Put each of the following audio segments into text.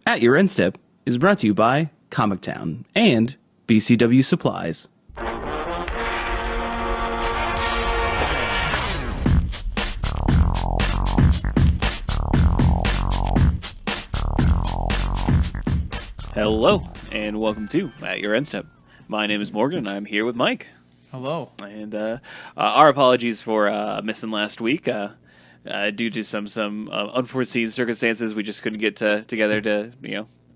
At Your Instep is brought to you by Comic Town and BCW Supplies. Hello, and welcome to At Your Instep. My name is Morgan, and I'm here with Mike. Hello. And our apologies for missing last week. Due to some unforeseen circumstances, we just couldn't get together to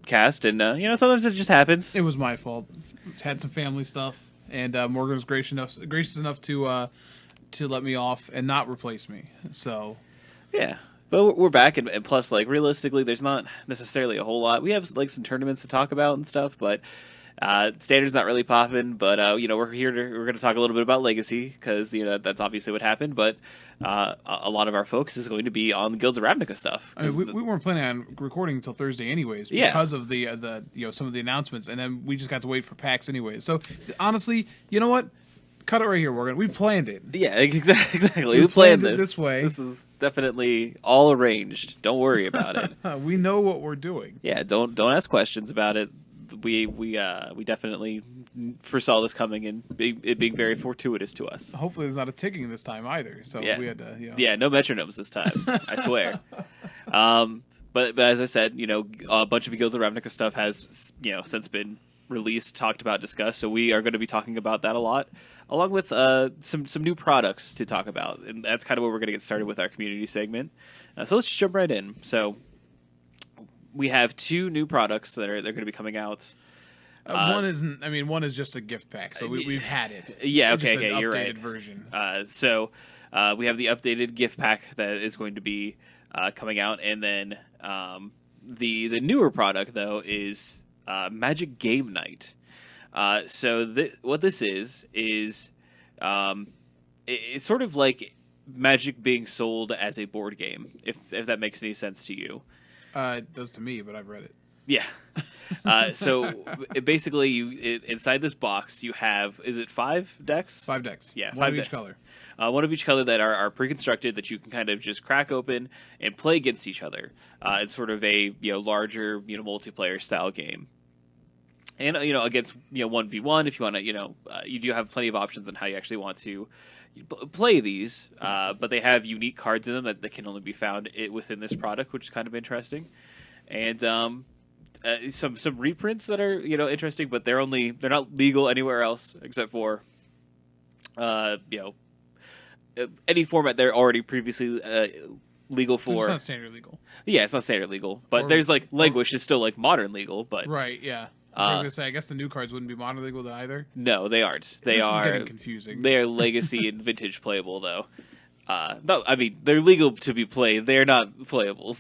cast, and sometimes it just happens. It was my fault. Had some family stuff, and Morgan was gracious enough to let me off and not replace me. So Yeah, but we're back, and plus, like, realistically, there's not necessarily a whole lot. We have like some tournaments to talk about and stuff, but Standard's not really popping. But we're going to talk a little bit about Legacy because that's obviously what happened. But a lot of our focus is going to be on the Guilds of Ravnica stuff. I mean, we weren't planning on recording until Thursday anyways because of the some of the announcements, and then we just got to wait for PAX anyways. So honestly, you know what? Cut it right here, Morgan. We planned it. Yeah, exactly. We planned it this way. This is definitely all arranged. Don't worry about it. We know what we're doing. Yeah, don't ask questions about it. We definitely foresaw this coming and it being very fortuitous to us. Hopefully, there's not a ticking this time either. So we had to. Yeah, no metronomes this time. I swear. But as I said, a bunch of Guilds of Ravnica stuff has since been released, talked about, discussed. So we are going to be talking about that a lot, along with some new products to talk about, and that's kind of where we're going to get started with our community segment. So let's just jump right in. So we have two new products that they're going to be coming out. One isn't. I mean, one is just a gift pack, so we've had it. Yeah, okay, you're right. Updated version. So we have the updated gift pack that is going to be coming out, and then the newer product though is Magic Game Night. So what this is it's sort of like Magic being sold as a board game, if that makes any sense to you. It does to me, but I've read it. Yeah. So basically, inside this box, you have, is it 5 decks? 5 decks. Yeah, one of each color. One of each color that are pre-constructed that you can kind of just crack open and play against each other. It's sort of a larger multiplayer style game. And against 1v1 if you want to you do have plenty of options on how you actually want to play these, but they have unique cards in them that can only be found within this product, which is kind of interesting. And some reprints that are interesting, but they're not legal anywhere else except for any format they're already previously legal for. It's not standard legal. Yeah, it's not standard legal, but there's like Languish is still like modern legal, but right, yeah. I was gonna say, I guess the new cards wouldn't be modern legal either. No, they aren't. This is getting confusing. They are legacy and vintage playable though. No, I mean they're legal to be played. They're not playables.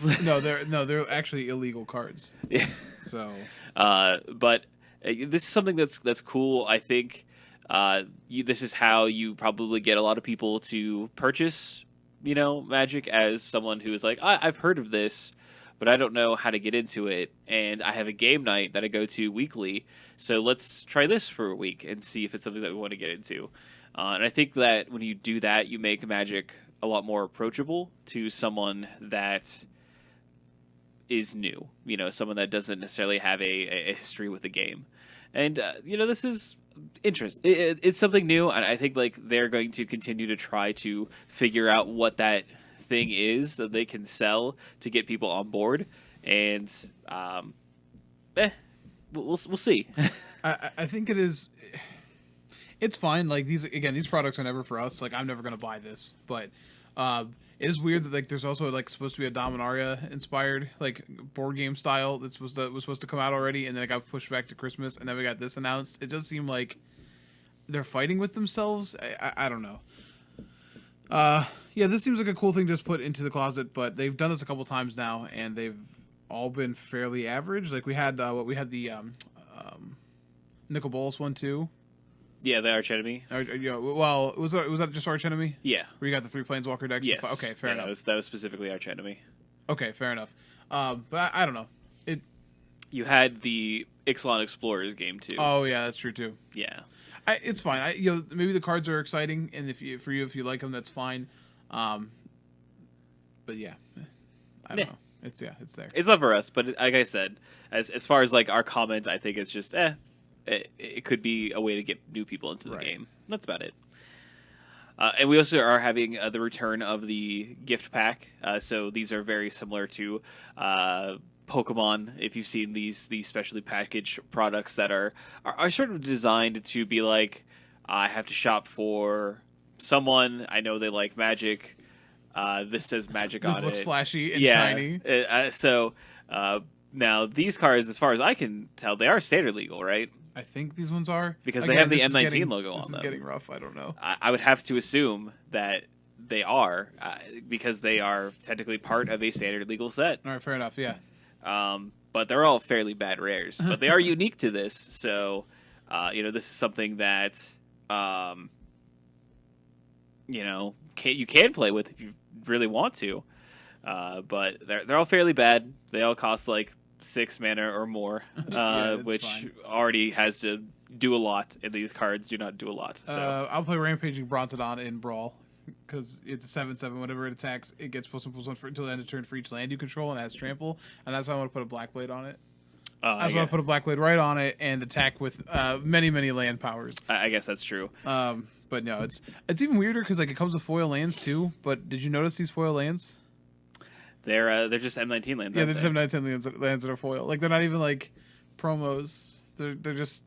They're actually illegal cards. Yeah. So, but this is something that's cool. I think this is how you probably get a lot of people to purchase, Magic, as someone who is like, I've heard of this, but I don't know how to get into it, and I have a game night that I go to weekly, so let's try this for a week and see if it's something that we want to get into. And I think that when you do that, you make Magic a lot more approachable to someone that is new, someone that doesn't necessarily have a history with the game. And, this is interesting. It's something new, and I think like they're going to continue to try to figure out what that thing is that they can sell to get people on board, and we'll see. I think it is. It's fine. Like these products are never for us. Like I'm never gonna buy this, but it is weird that like there's also like supposed to be a Dominaria inspired like board game style that was supposed to come out already, and then it got pushed back to Christmas, and then we got this announced. It does seem like they're fighting with themselves. I don't know. Yeah, this seems like a cool thing to just put into the closet, but they've done this a couple times now, and they've all been fairly average. Like we had the Nicol Bolas one too. Yeah, the Arch Enemy. Well, was that just Arch Enemy? Yeah. Where you got the 3 Planeswalker decks? Yes. Okay, fair enough. That was specifically Arch Enemy. Okay, fair enough. But I don't know. You had the Ixalan Explorers game too. Oh yeah, that's true too. Yeah. It's fine. Maybe the cards are exciting, and if you like them, that's fine. But yeah, I don't know. It's there. It's not for us, but like I said, as far as like our comment, I think it's just it could be a way to get new people into the game. That's about it. And we also are having the return of the gift pack. So these are very similar to Pokemon. If you've seen these specially packaged products that are sort of designed to be like, I have to shop for someone. I know they like Magic. This says Magic on it. This looks flashy and shiny. So now these cards, as far as I can tell, they are standard legal, right? I think these ones are. Because they have the M19 logo on them. This is getting rough. I don't know. I would have to assume that they are, because they are technically part of a standard legal set. All right, fair enough, yeah. But they're all fairly bad rares. But they are unique to this, so, this is something that, you can play with if you really want to. But they're all fairly bad. They all cost, like, 6 mana or more, which fine. Already has to do a lot, and these cards do not do a lot. So I'll play Rampaging Brontodon in Brawl, because it's a 7/7. Whenever it attacks, it gets +1/+1 until the end of turn for each land you control, and it has Trample, and that's why I want to put a Black Blade on it. I just want to put a Black Blade right on it and attack with many land powers. I guess that's true. But no, it's even weirder because like it comes with foil lands too. But did you notice these foil lands? They're just M19 lands. Yeah, they're just M19 lands that are foil. Like they're not even like promos. They're just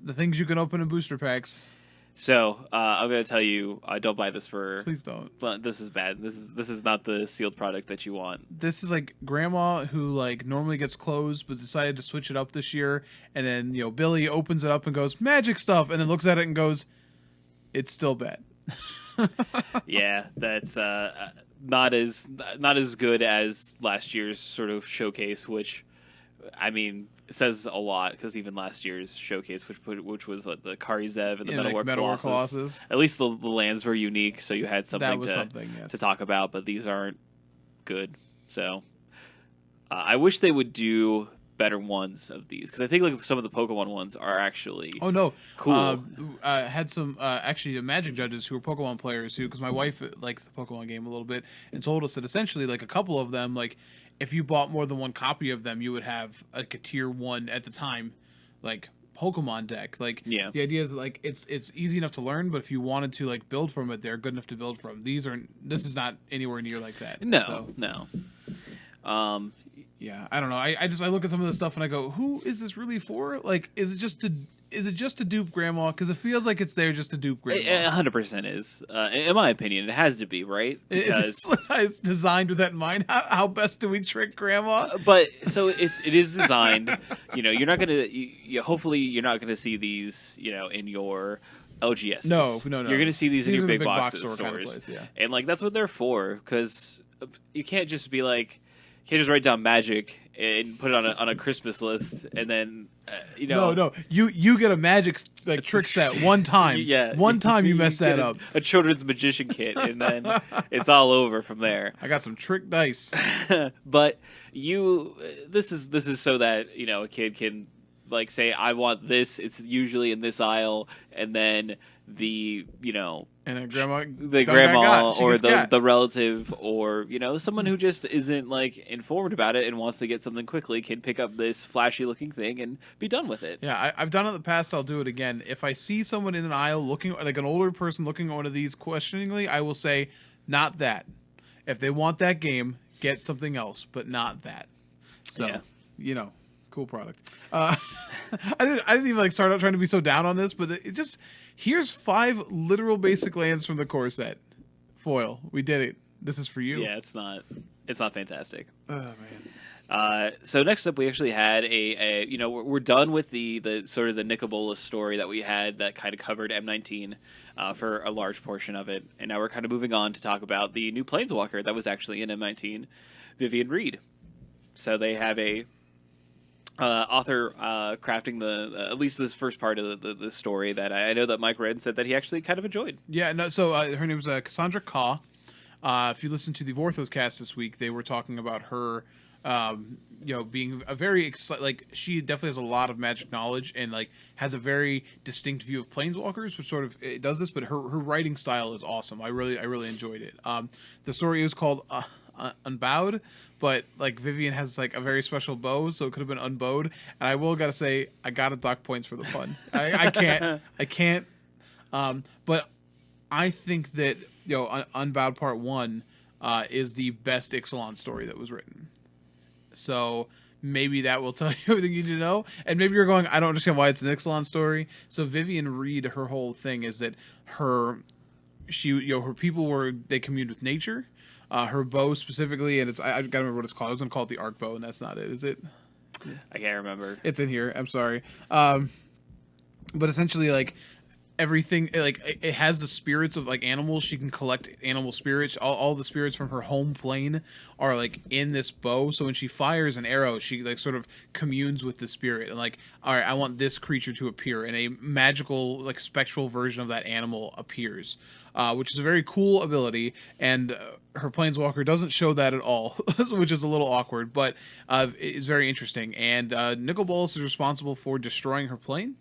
the things you can open in booster packs. So I'm gonna tell you, don't buy this for. Please don't. This is bad. This is not the sealed product that you want. This is like grandma who like normally gets closed, but decided to switch it up this year. And then Billy opens it up and goes magic stuff, and then looks at it and goes, "It's still bad." Yeah, that's not as good as last year's sort of showcase, which, I mean, it says a lot because even last year's showcase, which was like the Karizev and the Metalwar Colossus, at least the lands were unique, so you had something to talk about. But these aren't good, so I wish they would do better ones of these, because I think like some of the Pokemon ones are actually cool. Had some actually Magic judges who were Pokemon players who, because my wife likes the Pokemon game a little bit, and told us that essentially like a couple of them, like if you bought more than one copy of them, you would have like a tier 1 at the time like Pokemon deck. Like the idea is like it's easy enough to learn, but if you wanted to like build from it, they're good enough to build from. This is not anywhere near like that. No. Yeah, I don't know. I look at some of this stuff and I go, who is this really for? Like, is it just to dupe grandma? Because it feels like it's there just to dupe grandma. 100% is. In my opinion, it has to be, right? Because it's designed with that in mind. How best do we trick grandma? But so it is designed. You're not gonna. Hopefully, you're not gonna see these. In your LGS. No. You're gonna see these in your big box stores, kind of place, yeah. And like that's what they're for. Because you can't just be like. You can't just write down Magic and put it on a Christmas list, and then No, you get a Magic like trick set one time. Yeah, one time you mess that up. A children's magician kit, and then it's all over from there. I got some trick dice. But this is so that a kid can like say, I want this. It's usually in this aisle, and then the and then grandma or the relative or someone who just isn't like informed about it and wants to get something quickly can pick up this flashy looking thing and be done with it. Yeah, I've done it in the past. I'll do it again. If I see someone in an aisle looking like an older person looking at one of these questioningly, I will say, not that. If they want that game, get something else, but not that. So cool product. I didn't even like start out trying to be so down on this, but it just here's 5 literal basic lands from the core set. Foil. We did it. This is for you. Yeah, it's not fantastic. Oh man. So next up, we actually had we're done with the sort of the Nicobola story that we had that kind of covered M19 for a large portion of it, and now we're kind of moving on to talk about the new Planeswalker that was actually in M19, Vivian Reed. So they have a author crafting at least this first part of the story that I know that Mike read and said that he actually kind of enjoyed. Yeah, no. So her name was Cassandra Kaw. If you listen to the Vorthos cast this week, they were talking about her, being a very like she definitely has a lot of magic knowledge and like has a very distinct view of planeswalkers, which sort of it does this. But her writing style is awesome. I really enjoyed it. The story is called unbowed, but like Vivian has like a very special bow, so it could have been unbowed. And I will gotta say, I gotta dock points for the pun. I can't. But I think that Unbowed Part 1 is the best Ixalan story that was written. So maybe that will tell you everything you need to know. And maybe you're going, I don't understand why it's an Ixalan story. So Vivian Reed, her whole thing is that her people they communed with nature. Her bow specifically, and I gotta remember what it's called. I was gonna call it the arc bow, and that's not it, is it? I can't remember. It's in here. I'm sorry. But essentially, like, everything, like, it has the spirits of like animals. She can collect animal spirits. All the spirits from her home plane are like in this bow. So when she fires an arrow, she like sort of communes with the spirit and like, all right, I want this creature to appear, and a magical like spectral version of that animal appears, which is a very cool ability. And her planeswalker doesn't show that at all, which is a little awkward, but it's very interesting. And Nicol Bolas is responsible for destroying her plane.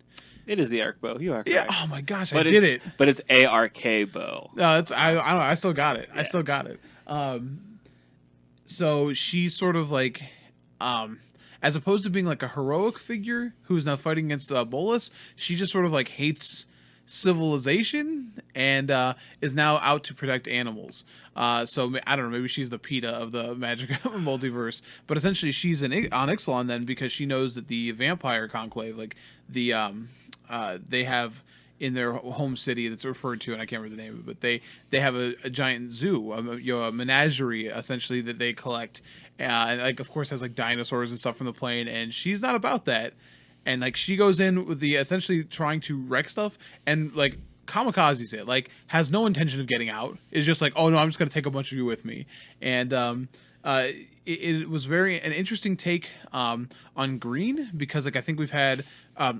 It is the arc bow. You are correct. Yeah. Oh my gosh, I did it. But it's ARK bow. No, it's I don't know. I still got it. Yeah. I still got it. So she's sort of like, as opposed to being like a heroic figure who's now fighting against Bolas, she just sort of like hates civilization and is now out to protect animals. So I don't know, maybe she's the PETA of the Magic multiverse, but essentially she's on Ixalan then, because she knows that the Vampire Conclave, like the they have in their home city that's referred to, and I can't remember the name of it, but they have a giant zoo, a menagerie essentially that they collect, and like of course has like dinosaurs and stuff from the plane, and she's not about that. And like she goes in with the essentially trying to wreck stuff and like kamikazes it, like has no intention of getting out. It's just like, oh no, I'm just gonna take a bunch of you with me. And it was an interesting take on green, because like I think we've had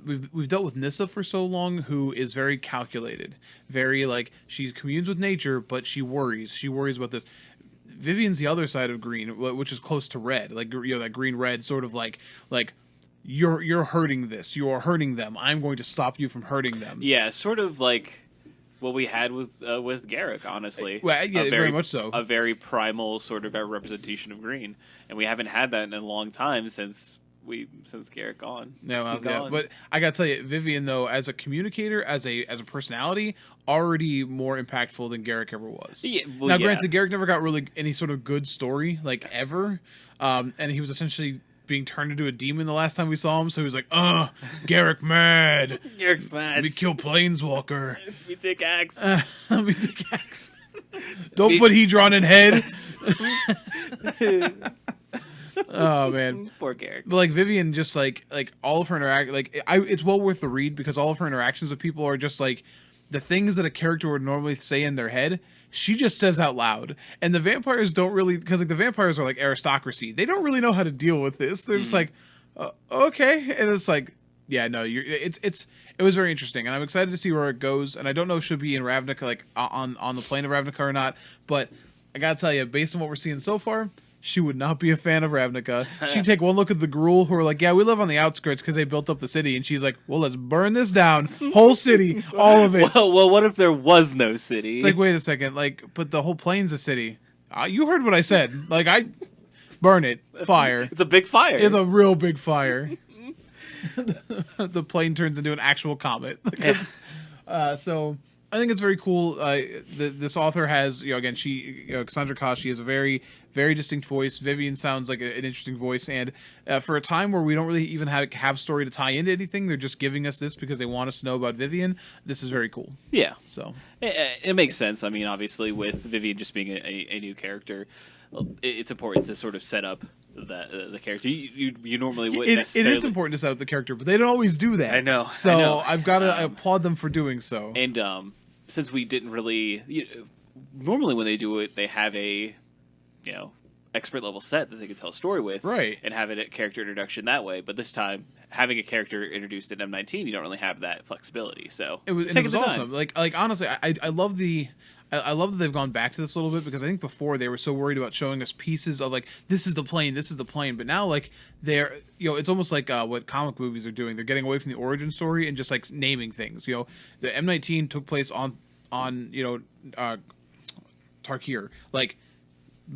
we've dealt with Nissa for so long, who is very calculated, very like she communes with nature, but she worries about this. Vivian's the other side of green, which is close to red, like that green red sort of like you're hurting this. You are hurting them. I'm going to stop you from hurting them. Yeah, sort of like what we had with Garrick, honestly. Well, yeah, very much so. A very primal sort of representation of green, and we haven't had that in a long time since Garrick gone. No, yeah, but I gotta tell you, Vivian though, as a communicator, as a personality, already more impactful than Garrick ever was. Yeah, well, now, granted, Garrick never got really any sort of good story like ever, and he was essentially being turned into a demon the last time we saw him, so he was like, Garrick mad. Garrick's mad. Let me kill Planeswalker. Let me take axe. Let me take axe. Don't put Hedron in head. Oh man, poor Garrick. But like Vivian, just like all of her it's well worth the read, because all of her interactions with people are just like the things that a character would normally say in their head, she just says out loud. And the vampires don't really, because like the vampires are like aristocracy, they don't really know how to deal with this. They're just like, okay, and it's like, yeah, no, it was very interesting, and I'm excited to see where it goes. And I don't know if she'll be in Ravnica, like on the plane of Ravnica or not, but I gotta tell you, based on what we're seeing so far, she would not be a fan of Ravnica. She'd take one look at the Gruul, who are like, yeah, we live on the outskirts because they built up the city. And she's like, well, let's burn this down. Whole city, all of it. Well, what if there was no city? It's like, wait a second. Like, but the whole plane's a city. You heard what I said. Like, I burn it. Fire. It's a big fire. It's a real big fire. The plane turns into an actual comet. So I think it's very cool. This author has, again, Cassandra Khash, she has a very, very distinct voice. Vivian sounds like an interesting voice, and for a time where we don't really even have story to tie into anything, they're just giving us this because they want us to know about Vivian. This is very cool. Yeah. So it makes sense. I mean, obviously, with Vivian just being a new character, it's important to sort of set up the character. You normally wouldn't necessarily. It is important to set up the character, but they don't always do that. I know. So I've got to applaud them for doing so. And since we didn't really, normally when they do it, they have a expert level set that they can tell a story with, right? And have a character introduction that way. But this time, having a character introduced in M19, you don't really have that flexibility. So it was awesome. Like honestly, I love I love that they've gone back to this a little bit, because I think before they were so worried about showing us pieces of like, this is the plane, but now like they're it's almost like what comic movies are doing. They're getting away from the origin story and just like naming things. The M19 took place on Tarkir. Like,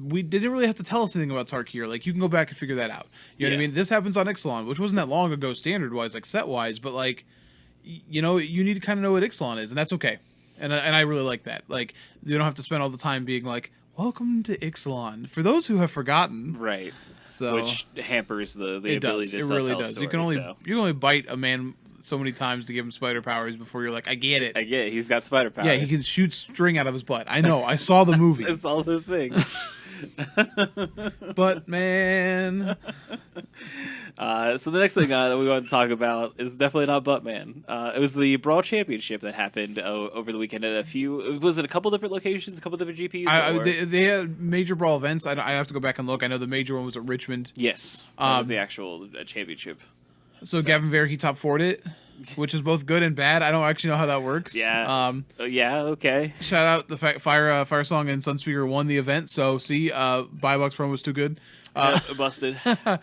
we didn't really have to tell us anything about Tarkir. Like, you can go back and figure that out. You know what I mean? This happens on Ixalan, which wasn't that long ago standard-wise, like, set-wise, but, like, you know, you need to kind of know what Ixalan is, and that's okay. And I really like that. Like, you don't have to spend all the time being like, welcome to Ixalan. For those who have forgotten. Right. So, which hampers the ability to it tell really a does. story, You can only bite a man so many times to give him spider powers before you're like, I get it. I get it. He's got spider powers. Yeah, he can shoot string out of his butt. I know. I saw the movie. That's all the thing. But man. So the next thing that we want to talk about is definitely not Buttman. It was the Brawl Championship that happened over the weekend at was it a couple different locations, a couple different GPs? They had major Brawl events. I have to go back and look. I know the major one was at Richmond. Yes, that was the actual championship. So Gavin Verhey top 4'd it, which is both good and bad. I don't actually know how that works. Yeah. Yeah. Okay. Shout out the Fire Song and Sunspeaker won the event. So see, Buy Box promo was too good. Busted. I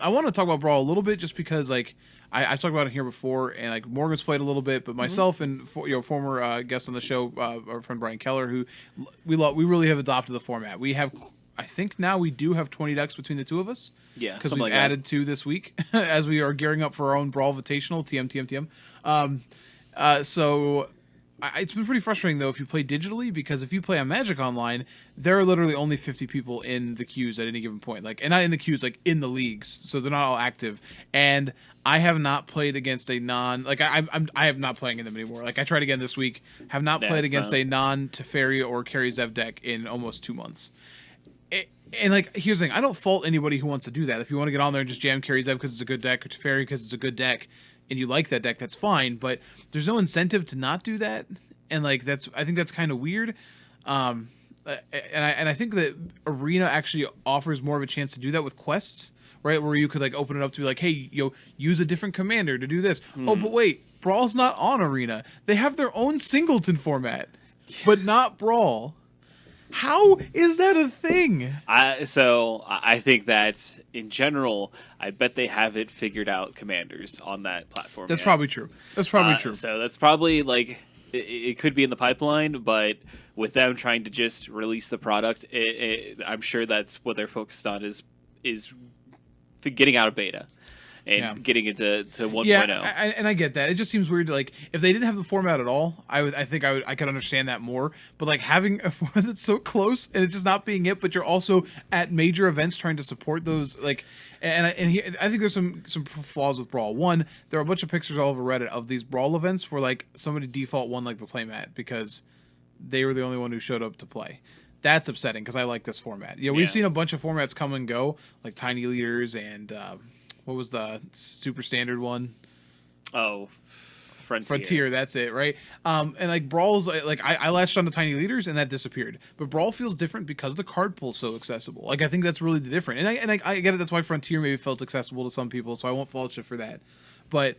want to talk about Brawl a little bit just because like I talked about it here before, and like Morgan's played a little bit, but myself and former guest on the show, our friend Brian Keller, who we really have adopted the format. We have. I think now we do have 20 decks between the two of us. Yeah, because we've added 2 this week as we are gearing up for our own Brawl Invitational. So it's been pretty frustrating though if you play digitally, because if you play on Magic Online, there are literally only 50 people in the queues at any given point. Like, and not in the queues, like in the leagues, so they're not all active. And I have not played against a I have not playing in them anymore. Like I tried again this week, have not played against a non-Teferi or Carry Zev deck in almost 2 months. And like, here's the thing: I don't fault anybody who wants to do that. If you want to get on there and just jam Carry Zev because it's a good deck, or Teferi because it's a good deck, and you like that deck, that's fine. But there's no incentive to not do that, and like I think that's kind of weird. And I think that Arena actually offers more of a chance to do that with quests, right? Where you could like open it up to be like, hey, use a different commander to do this. Oh, but wait, Brawl's not on Arena. They have their own singleton format, but not Brawl. How is that a thing? So I think that in general, I bet they haven't figured out commanders on that platform. That's yet. Probably true. That's probably true. So that's probably like it could be in the pipeline, but with them trying to just release the product, I'm sure that's what they're focused on is getting out of beta. And getting into 1.0. Yeah, and I get that. It just seems weird. Like, if they didn't have the format at all, I think I could understand that more. But like having a format that's so close and it's just not being it, but you're also at major events trying to support those. Like, I think there's some flaws with Brawl. One, there are a bunch of pictures all over Reddit of these Brawl events where like somebody default won like the playmat because they were the only one who showed up to play. That's upsetting because I like this format. We've seen a bunch of formats come and go, like Tiny Leaders and. What was the super standard one? Oh, Frontier, that's it, right? And like Brawl's, like I latched on to Tiny Leaders and that disappeared. But Brawl feels different because the card pool's so accessible. Like I think that's really the difference. And I get it. That's why Frontier maybe felt accessible to some people. So I won't fault you for that. But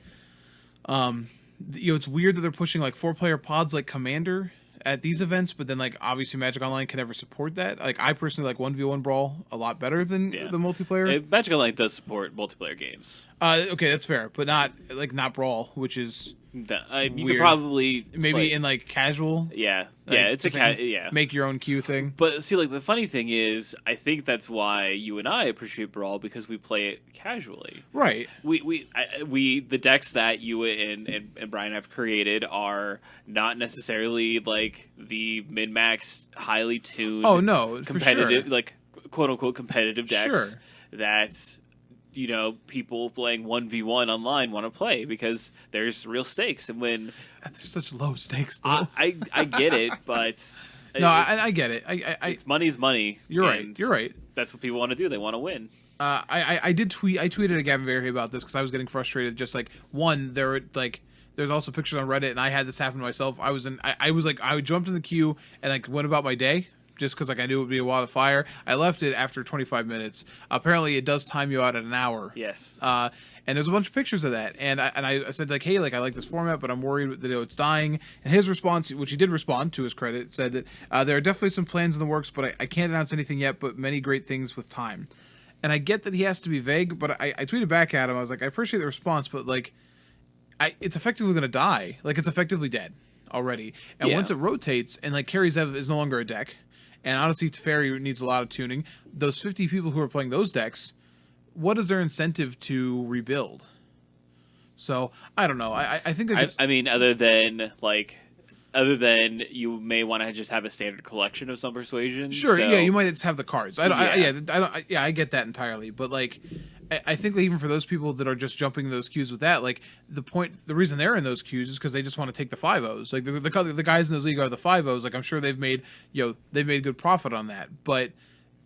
it's weird that they're pushing like 4-player pods like Commander at these events, but then like obviously Magic Online can never support that. Like I personally like 1v1 Brawl a lot better than the multiplayer. Magic Online does support multiplayer games. Okay, that's fair, but not Brawl, which is you could probably maybe in like casual. Yeah, like, it's a make your own queue thing. But see, like the funny thing is, I think that's why you and I appreciate Brawl because we play it casually. Right. The decks that you and Brian have created are not necessarily like the min max, highly tuned. Oh no, competitive, for sure. like quote unquote competitive decks sure. that. People playing 1v1 online want to play because there's real stakes, and when there's such low stakes, though. I get it, but no, I get it. It's money's money. You're right. That's what people want to do. They want to win. I tweeted at Gavin Verhey about this because I was getting frustrated. Just like there's also pictures on Reddit, and I had this happen to myself. I jumped in the queue and like went about my day. Just because like I knew it would be a wall of fire. I left it after 25 minutes. Apparently, it does time you out at an hour. Yes. And there's a bunch of pictures of that. And I said like, hey, like I like this format, but I'm worried that it's dying. And his response, which he did respond to his credit, said that there are definitely some plans in the works, but I can't announce anything yet. But many great things with time. And I get that he has to be vague, but I tweeted back at him. I was like, I appreciate the response, but like, it's effectively going to die. Like it's effectively dead already. And once it rotates, and like Carry Zev is no longer a deck. And honestly, Teferi needs a lot of tuning. Those 50 people who are playing those decks, what is their incentive to rebuild? So I don't know. I think that I mean, other than you may want to just have a standard collection of some persuasion. sure, So yeah, you might just have the cards. yeah, I get that entirely. But like, I think that even for those people that are just jumping those queues with that, like the reason they're in those queues is because they just want to take the 5-0s. Like the guys in those league are the 5-0s. Like I'm sure they've made good profit on that. But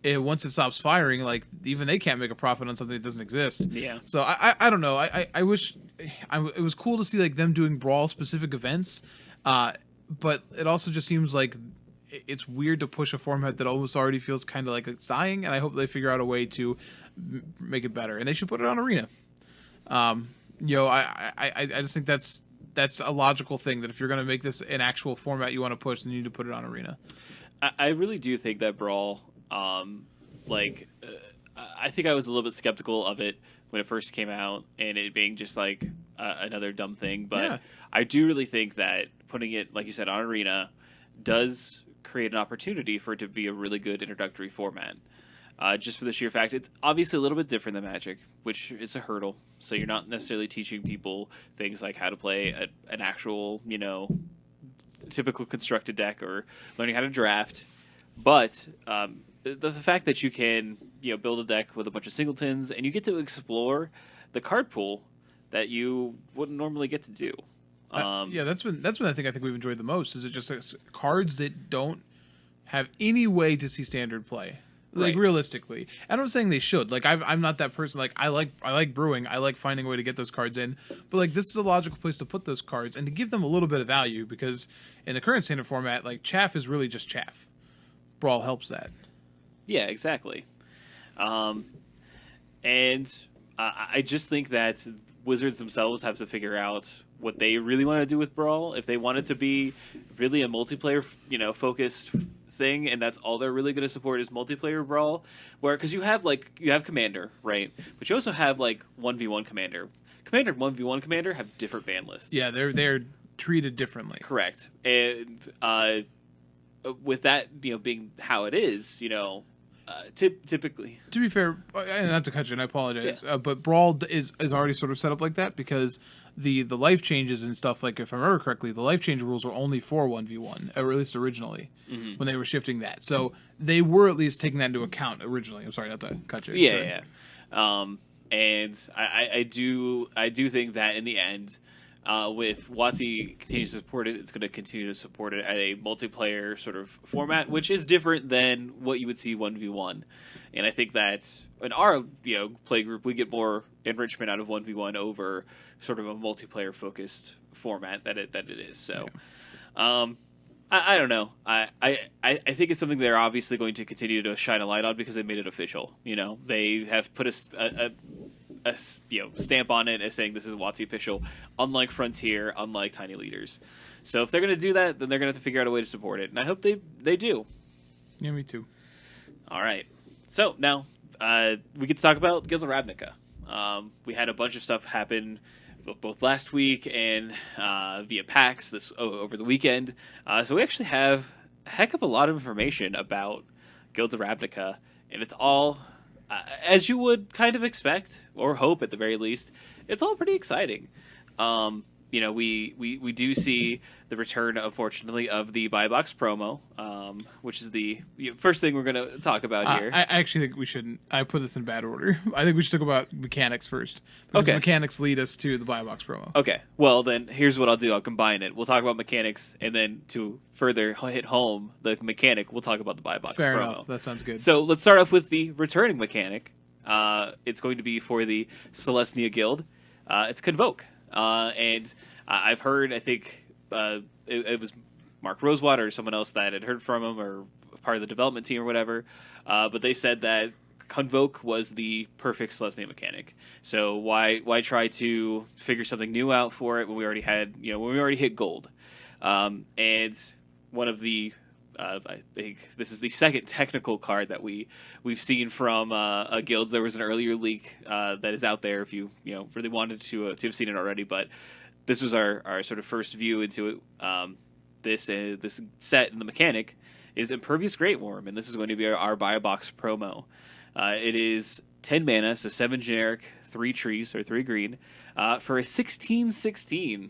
once it stops firing, like even they can't make a profit on something that doesn't exist. yeah. So I don't know. I wish it was cool to see like them doing brawl specific events. But it also just seems like it's weird to push a format that almost already feels kind of like it's dying, and I hope they figure out a way to make it better. And they should put it on Arena. I just think that's a logical thing, that if you're going to make this an actual format you want to push, then you need to put it on Arena. I really do think that Brawl, I think I was a little bit skeptical of it when it first came out, and it being just like another dumb thing. But Yeah. I do really think that putting it, like you said, on Arena does create an opportunity for it to be a really good introductory format. Just for the sheer fact, it's obviously a little bit different than Magic, which is a hurdle. So you're not necessarily teaching people things like how to play an actual, typical constructed deck, or learning how to draft. But the fact that you can build a deck with a bunch of singletons, and you get to explore the card pool that you wouldn't normally get to do. That's when I think we've enjoyed the most. Is it just cards that don't have any way to see standard play, like Right. realistically. And I'm not saying they should. Like I'm not that person. Like I like brewing. I like finding a way to get those cards in. But like this is a logical place to put those cards and to give them a little bit of value, because in the current standard format, like chaff is really just chaff. Brawl helps that. Yeah, exactly. And I just think that Wizards themselves have to figure out what they really want to do with Brawl. If they want it to be really a multiplayer, focused thing, and that's all they're really going to support is multiplayer Brawl, because you have Commander, right? But you also have like 1v1 Commander. Commander and 1v1 Commander have different ban lists. Yeah, they're treated differently. Correct. And with that being how it is, typically. To be fair, and not to cut you, and I apologize, but Brawl is already sort of set up like that, because the life changes and stuff, like if I remember correctly, the life change rules were only for 1v1, or at least originally, when they were shifting that. So they were at least taking that into account originally. I'm sorry not to cut you. Yeah. And I do think that in the end, with WotC continues to support it, it's going to continue to support it at a multiplayer sort of format, which is different than what you would see 1v1. And I think that in our play group, we get more enrichment out of 1v1 over sort of a multiplayer focused format that it is. So, I don't know. I think it's something they're obviously going to continue to shine a light on, because they made it official. They have put a stamp on it as saying this is WotC official, unlike Frontier, unlike Tiny Leaders. So if they're going to do that, then they're going to have to figure out a way to support it, and I hope they do. Yeah, me too. All right. So now we get to talk about Guilds of Ravnica. We had a bunch of stuff happen both last week and via PAX over the weekend. So we actually have a heck of a lot of information about Guilds of Ravnica, and it's all, as you would kind of expect, or hope at the very least, it's all pretty exciting. We do see the return, unfortunately, of the buy box promo, which is the first thing we're going to talk about here. I actually think we shouldn't. I put this in bad order. I think we should talk about mechanics first, because Okay. mechanics lead us to the buy box promo. Okay, well then here's what I'll do. I'll combine it. We'll talk about mechanics, and then to further hit home the mechanic, we'll talk about the buy box Fair promo. enough. That sounds good. So let's start off with the returning mechanic. It's going to be for the Celestia Guild. It's Convoke, and I've heard. I think it was Mark Rosewater or someone else that had heard from him, or part of the development team or whatever. But they said that Convoke was the perfect Celestia mechanic. So why try to figure something new out for it when we already had when we already hit gold? And one of the I think this is the second technical card that we've seen from guilds. There was an earlier leak that is out there if you really wanted to have seen it already, but this was our sort of first view into it. this set and the mechanic is Impervious Great Worm, and this is going to be our buy a box promo. It is 10 mana, so 7 generic, 3 trees or 3 green, for a 16/16,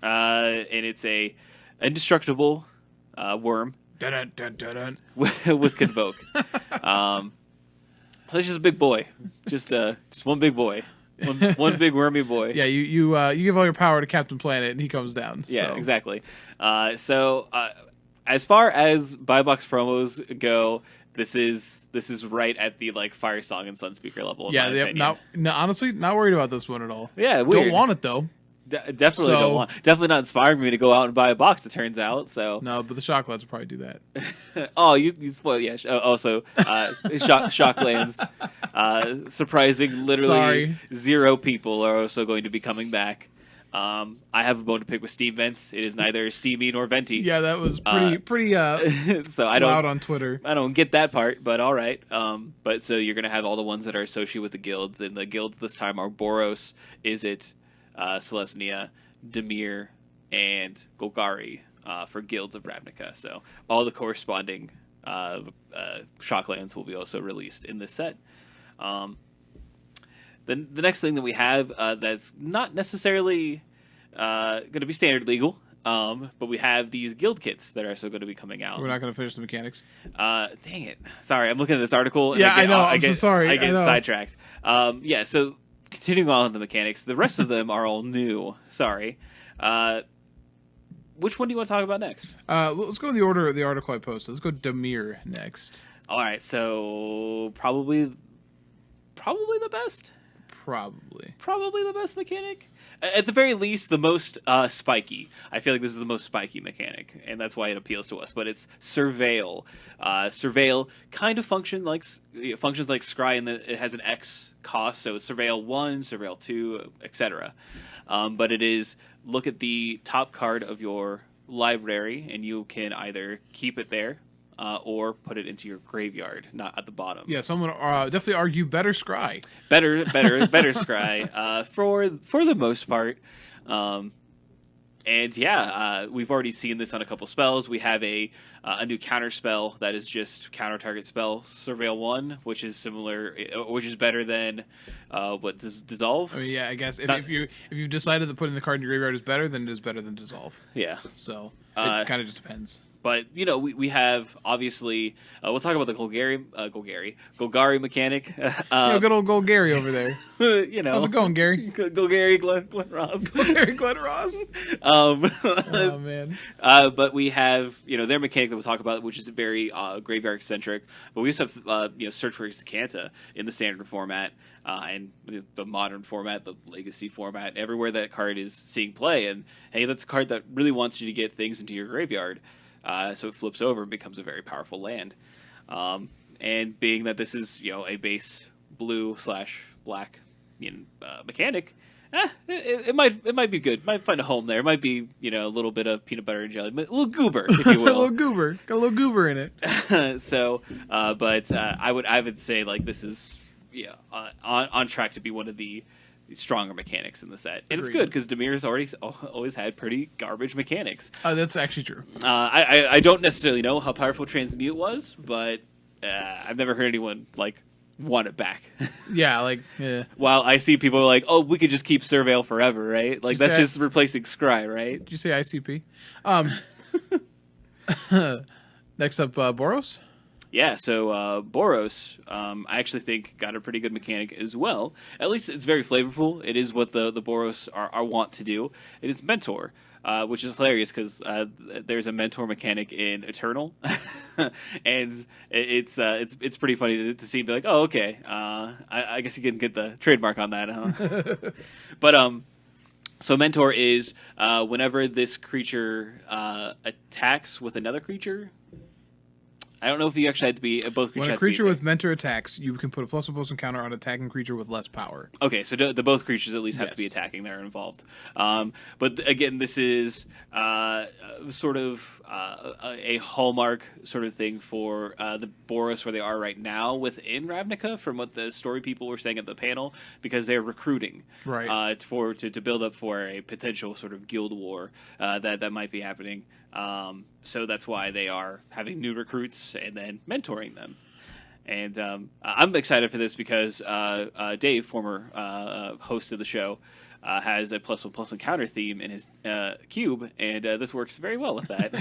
and it's a indestructible worm. Dun, dun, dun, dun. With Convoke. So it's just a big boy, just one big boy, one big wormy boy. Yeah, you give all your power to Captain Planet, and he comes down. Yeah, so. exactly. So as far as buy box promos go, this is right at the like Fire Song and Sunspeaker level. In my opinion. No, honestly, not worried about this one at all. Yeah, weird. Don't want it though. Definitely don't want. Definitely not inspiring me to go out and buy a box. It turns out. So no, but the Shocklads will probably do that. Oh, you spoiled. Yeah. Also, Shocklands. Surprising, literally 0 people are also going to be coming back. I have a bone to pick with Steam Vents. It is neither steamy nor venty. Yeah, that was pretty so I don't loud on Twitter. I don't get that part, but all right. But so you're gonna have all the ones that are associated with the guilds, and the guilds this time are Boros, Izzet, Selesnya, Dimir, and Golgari for guilds of Ravnica. So all the corresponding Shocklands will be also released in this set. Then the next thing that we have that's not necessarily going to be standard legal, but we have these guild kits that are also going to be coming out. We're not going to finish the mechanics. Dang it! Sorry, I'm looking at this article. And yeah, I know. I'm so sorry. I get sidetracked. Yeah, so continuing on with the mechanics, the rest of them are all new. Sorry. Which one do you want to talk about next? Let's go in the order of the article I posted. Let's go Dimir next. All right, so probably the best. Probably the best mechanic. At the very least, the most spiky. I feel like this is the most spiky mechanic, and that's why it appeals to us. But it's Surveil. Surveil kind of functions like Scry in that it has an X cost, so it's Surveil 1, Surveil 2, etc. But it is, look at the top card of your library, and you can either keep it there, or put it into your graveyard, not at the bottom. Yeah, someone definitely argue better Scry. Better Scry for the most part. And yeah, we've already seen this on a couple spells. We have a new counter spell that is just counter target spell, Surveil 1, which is similar, which is better than what does Dissolve. I mean, yeah, I guess if you've decided that putting the card in your graveyard is better, then it is better than Dissolve. Yeah. So it kind of just depends. But, you know, we have, obviously, we'll talk about the Golgari mechanic. Good old Golgari over there. You know. How's it going, Gary? Golgari, Glenn Ross. Golgari, Glenn Ross? Oh, man. But we have, their mechanic that we'll talk about, which is very graveyard-centric. But we also have, Search for Execanta in the standard format, and the modern format, the legacy format, everywhere that card is seeing play. And, hey, that's a card that really wants you to get things into your graveyard. So it flips over and becomes a very powerful land. And being that this is, a base blue/black mechanic, it might be good. Might find a home there. It might be, a little bit of peanut butter and jelly, but a little goober, if you will. A little goober. Got a little goober in it. So, but I would say like this is on track to be one of the stronger mechanics in the set, and Agreed. It's good because Dimir's always had pretty garbage mechanics. That's actually true. I don't necessarily know how powerful Transmute was, but I've never heard anyone want it back. Yeah, While I see people are like, oh, we could just keep Surveil forever, right? Like that's just replacing Scry, right? Did you say ICP? Next up, Boros. Yeah, so Boros, I actually think got a pretty good mechanic as well. At least it's very flavorful. It is what the Boros are want to do. It is Mentor, which is hilarious because there's a Mentor mechanic in Eternal, and it's pretty funny to see. Be like, oh, okay, I guess you can get the trademark on that, huh? But so Mentor is whenever this creature attacks with another creature. I don't know if you actually had to be both creatures. When a have to be creature with mentor attacks, you can put a +1/+1 counter on attacking creature with less power. Okay, so the both creatures at least have to be Yes. attacking that are involved. But again, this is sort of a hallmark sort of thing for the Boros where they are right now within Ravnica, from what the story people were saying at the panel, because they're recruiting. Right. It's for to build up for a potential sort of guild war that might be happening. So that's why they are having new recruits and then mentoring them. And I'm excited for this because Dave, former host of the show, has a +1/+1 counter theme in his cube, and this works very well with that.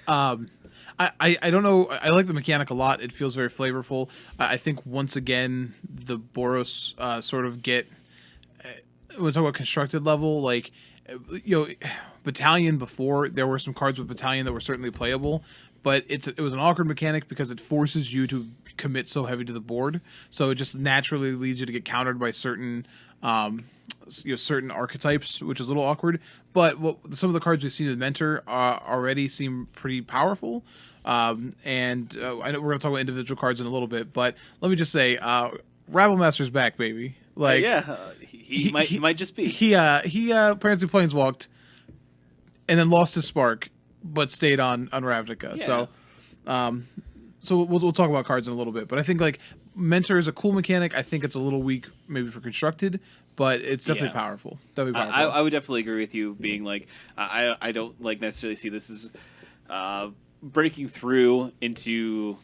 I don't know. I like the mechanic a lot. It feels very flavorful. I think once again the Boros sort of get when we talk about constructed level, like Battalion before there were some cards with Battalion that were certainly playable, but it was an awkward mechanic because it forces you to commit so heavy to the board, so it just naturally leads you to get countered by certain certain archetypes, which is a little awkward. But some of the cards we've seen with Mentor already seem pretty powerful. And I know we're going to talk about individual cards in a little bit, but let me just say, Rabble Master's back, baby. Like, He might just be. He apparently planeswalked and then lost his spark, but stayed on Ravnica. Yeah. So we'll talk about cards in a little bit. But I think like Mentor is a cool mechanic. I think it's a little weak maybe for constructed, but it's definitely powerful. Definitely powerful. I would definitely agree with you being like I don't like necessarily see this as breaking through into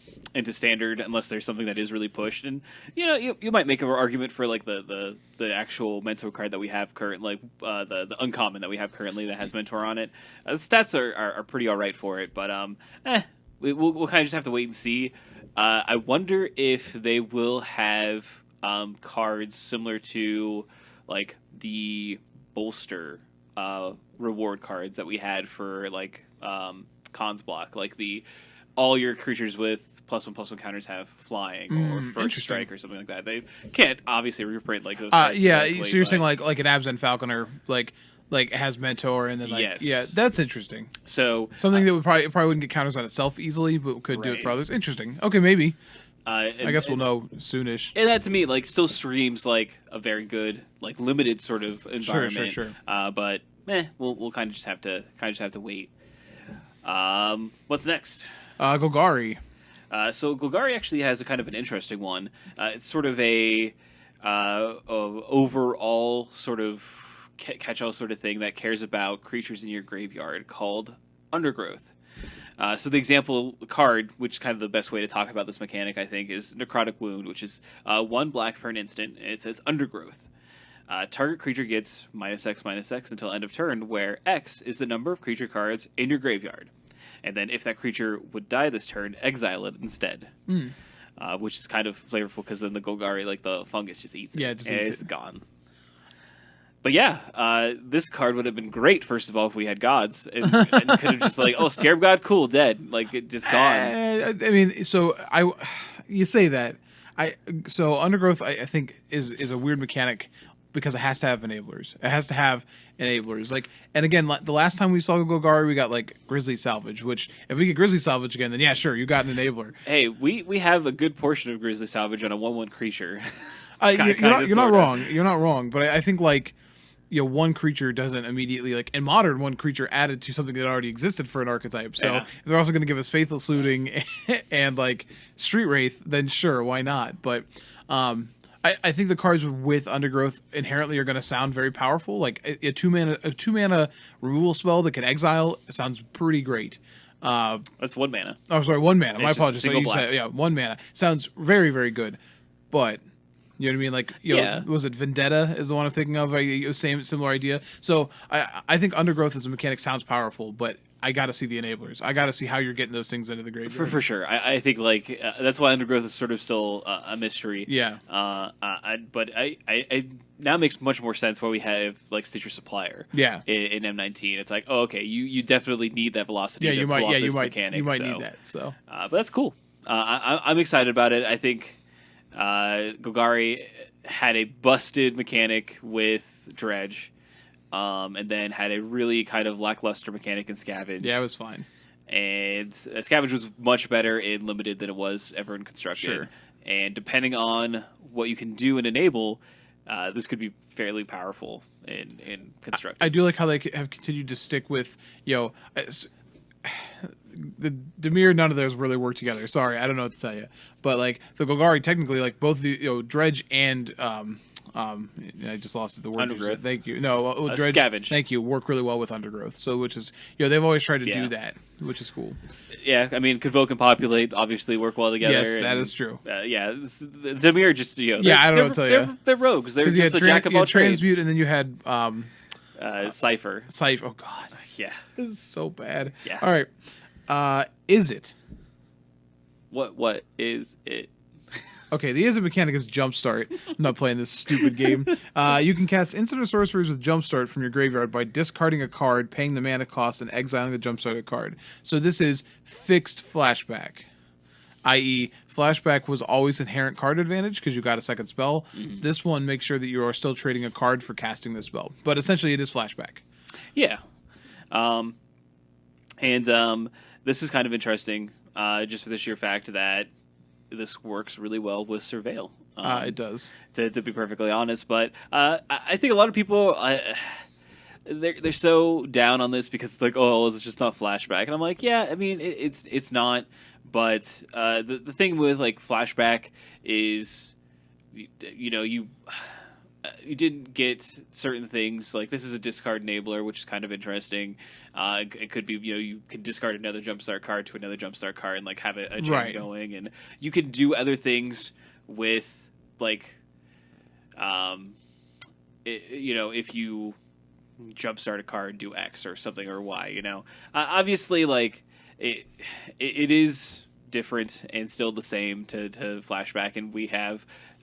standard unless there's something that is really pushed. And you might make an argument for like the actual mentor card that we have currently, like the uncommon that we have currently that has mentor on it. The stats are pretty all right for it, but we'll kind of just have to wait and see. I wonder if they will have cards similar to like the bolster reward cards that we had for like cons block, like the all your creatures with +1/+1 counters have flying or first strike or something like that. They can't obviously reprint like those. Yeah, directly, so you're saying like an Absent Falconer like has mentor and then yeah, that's interesting. So something that would probably wouldn't get counters on itself easily, but could do it for others. Interesting. Okay, maybe. I guess we'll know soonish. And that to me like still screams like a very good like limited sort of environment. Sure. But we'll kind of just have to wait. What's next? Golgari. So Golgari actually has a kind of an interesting one. It's sort of a overall sort of catch-all sort of thing that cares about creatures in your graveyard called Undergrowth. So the example card, which is kind of the best way to talk about this mechanic, I think, is Necrotic Wound, which is 1 black for an instant. It says Undergrowth. Target creature gets -X/-X until end of turn, where X is the number of creature cards in your graveyard. And then if that creature would die this turn, exile it instead. Which is kind of flavorful because then the Golgari, like the fungus, just eats it. Yeah, it's gone. But yeah, this card would have been great, first of all, if we had gods. And could have just like, oh, Scarab God, cool, dead. Like, it just gone. I mean, you say that. So Undergrowth, I think, is a weird mechanic because it has to have enablers. It has to have enablers. Like, and again, the last time we saw Golgari, we got like Grizzly Salvage. Which, if we get Grizzly Salvage again, then yeah, sure, you got an enabler. Hey, we have a good portion of Grizzly Salvage on a 1/1 creature. You're not wrong. You're not wrong. But I think like one creature doesn't immediately like in Modern, one creature added to something that already existed for an archetype. So if they're also going to give us Faithless Looting and like Street Wraith, then sure, why not? But I think the cards with Undergrowth inherently are going to sound very powerful. Like a two mana removal spell that can exile sounds pretty great. That's 1 mana. Oh, sorry, 1 mana. My apologies. So you said, 1 mana sounds very, very good. But you know what I mean? Like, was it Vendetta is the one I'm thinking of? Similar idea. So I think Undergrowth as a mechanic sounds powerful, but I got to see the enablers. I got to see how you're getting those things into the graveyard. For sure. I think like that's why Undergrowth is sort of still a mystery. Yeah. But I now makes much more sense why we have like Stitcher Supplier. Yeah. In M19, it's like, oh, okay, you definitely need that velocity. Yeah, to pull off this mechanic. You might need that. So, but that's cool. I'm excited about it. I think Golgari had a busted mechanic with Dredge. And then had a really kind of lackluster mechanic in Scavenge. Yeah, it was fine. and Scavenge was much better in limited than it was ever in constructed. Sure. And depending on what you can do and enable, this could be fairly powerful in constructed. I do like how they have continued to stick with, the Dimir, none of those really work together. Sorry, I don't know what to tell you. But like the Golgari, technically, like both the Dredge and I just lost the word. Undergrowth. Thank you. No, Dredge. Scavenge. Thank you. Work really well with Undergrowth. So which is they've always tried to Yeah. do that, which is cool. Yeah, I mean, Convoke and Populate obviously work well together. Yes, that and, is true. Dimir just I don't know what to tell you. They're rogues. They're Because just the jack of all trades. Transmute, and then you had Cypher. Scythe. Oh god, Yeah. this is so bad. Yeah. All right, is it? What is it? Okay, the Izzet mechanic is Jumpstart. I'm not playing this stupid game. You can cast instant or sorceries with Jumpstart from your graveyard by discarding a card, paying the mana cost, and exiling the Jumpstart card. So this is fixed flashback, i.e., flashback was always inherent card advantage because you got a second spell. Mm-hmm. This one makes sure that you are still trading a card for casting this spell. But essentially, it is flashback. Yeah. This is kind of interesting, just for the sheer fact that this works really well with Surveil. It does. To be perfectly honest, but I think a lot of people they're so down on this because it's like, oh, it's just not flashback, and I'm like, yeah, I mean it's not, but the thing with like flashback is you didn't get certain things. Like this is a discard enabler, which is kind of interesting. It could be, you can discard another Jumpstart card to another Jumpstart card and like have a chain Right. going, and you can do other things with like, if you Jumpstart a card, do X or something or Y. Obviously, like it is different and still the same to flashback, and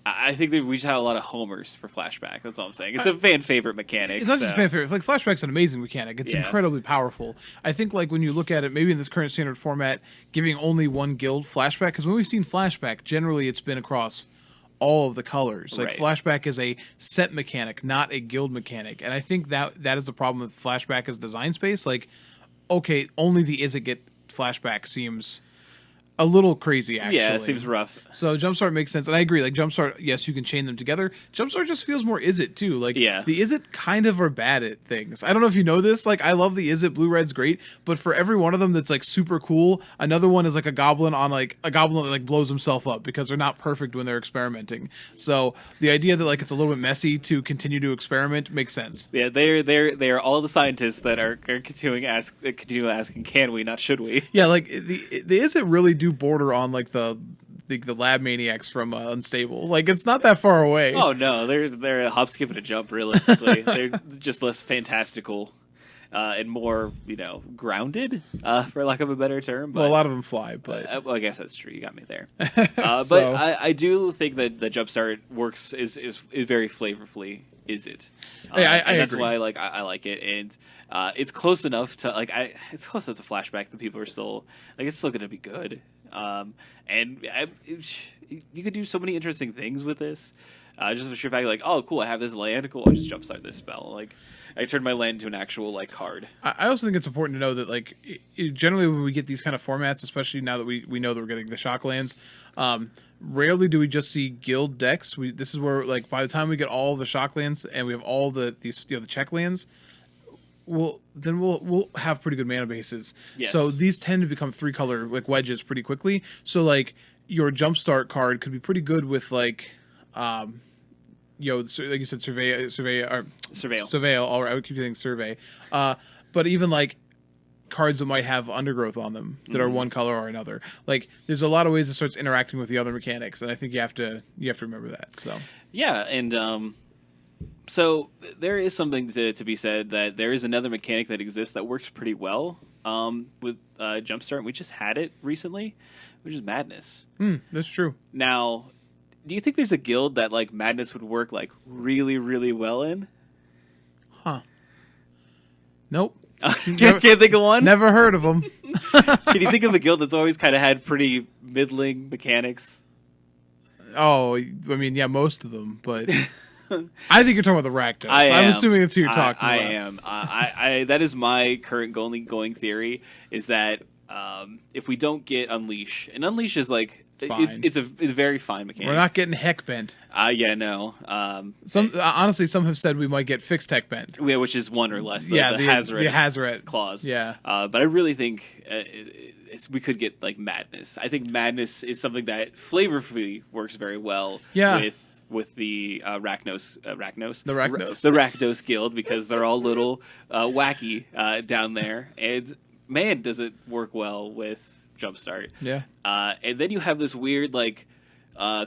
I think that we just have a lot of homers for flashback. That's all I'm saying. It's a fan favorite mechanic. It's not just fan favorite. Like flashback's an amazing mechanic. It's incredibly powerful. I think like when you look at it, maybe in this current standard format, giving only one guild flashback, because when we've seen flashback, generally it's been across all of the colors. Like flashback is a set mechanic, not a guild mechanic, and I think that is the problem with flashback as design space. Like, okay, only the Izzet get flashback seems a little crazy, actually. Yeah, it seems rough. So Jumpstart makes sense, and I agree. Like Jumpstart, yes, you can chain them together. Jumpstart just feels more Izzet too. Like the Izzet kind of are bad at things. I don't know if you know this. Like I love the Izzet. Blue Red's great, but for every one of them that's like super cool, another one is like a goblin that like blows himself up because they're not perfect when they're experimenting. So the idea that like it's a little bit messy to continue to experiment makes sense. Yeah, they are all the scientists that are continue asking, can we, not should we? Yeah, like the Izzet really do border on like the lab maniacs from Unstable. Like it's not that far away. Oh no, they're a hop, skip, and a jump. Realistically, they're just less fantastical and more grounded, for lack of a better term. But, well, a lot of them fly, but I guess that's true. You got me there. So- But I do think that the Jumpstart works is very flavorfully. Is it? I and that's agree. why I like it, and it's close enough to it's close enough to flashback that people are still it's still going to be good. You could do so many interesting things with this. Just the sheer fact, like, oh, cool, I have this land. Cool, I just jumpstart this spell. Like, I turn my land into an actual card. I also think it's important to know that like generally when we get these kind of formats, especially now that we know that we're getting the shock lands, rarely do we just see guild decks. This is where like by the time we get all the shock lands and we have all the check lands, we'll have pretty good mana bases. Yes. So these tend to become 3-color like wedges pretty quickly. So like your jumpstart card could be pretty good with like like you said, surveil. All right, I would keep saying survey. But even like cards that might have undergrowth on them that are one color or another. Like there's a lot of ways it starts interacting with the other mechanics, and I think you have to remember that. So yeah, and so there is something to be said that there is another mechanic that exists that works pretty well with Jumpstart. And we just had it recently, which is Madness. That's true. Now, do you think there's a guild that like Madness would work like really, really well in? Huh. Nope. Can't think of one? Never heard of them. Can you think of a guild that's always kind of had pretty middling mechanics? Oh, I mean, yeah, most of them, but I think you're talking about the Rakdos. I'm assuming that's who you're talking about. I am. That is my current going theory, is that if we don't get Unleash, and Unleash is like Fine. it's a very fine mechanic. We're not getting heck bent. Yeah, no. Honestly, some have said we might get fixed heck bent. Yeah, which is one or less. The Hazoret clause. Yeah. But I really think we could get like Madness. I think Madness is something that flavorfully works very well. Yeah. With the Raknos, The Raknos. the Raknos Guild, because they're all little wacky down there, and man, does it work well with Jumpstart. Yeah. And then you have this weird like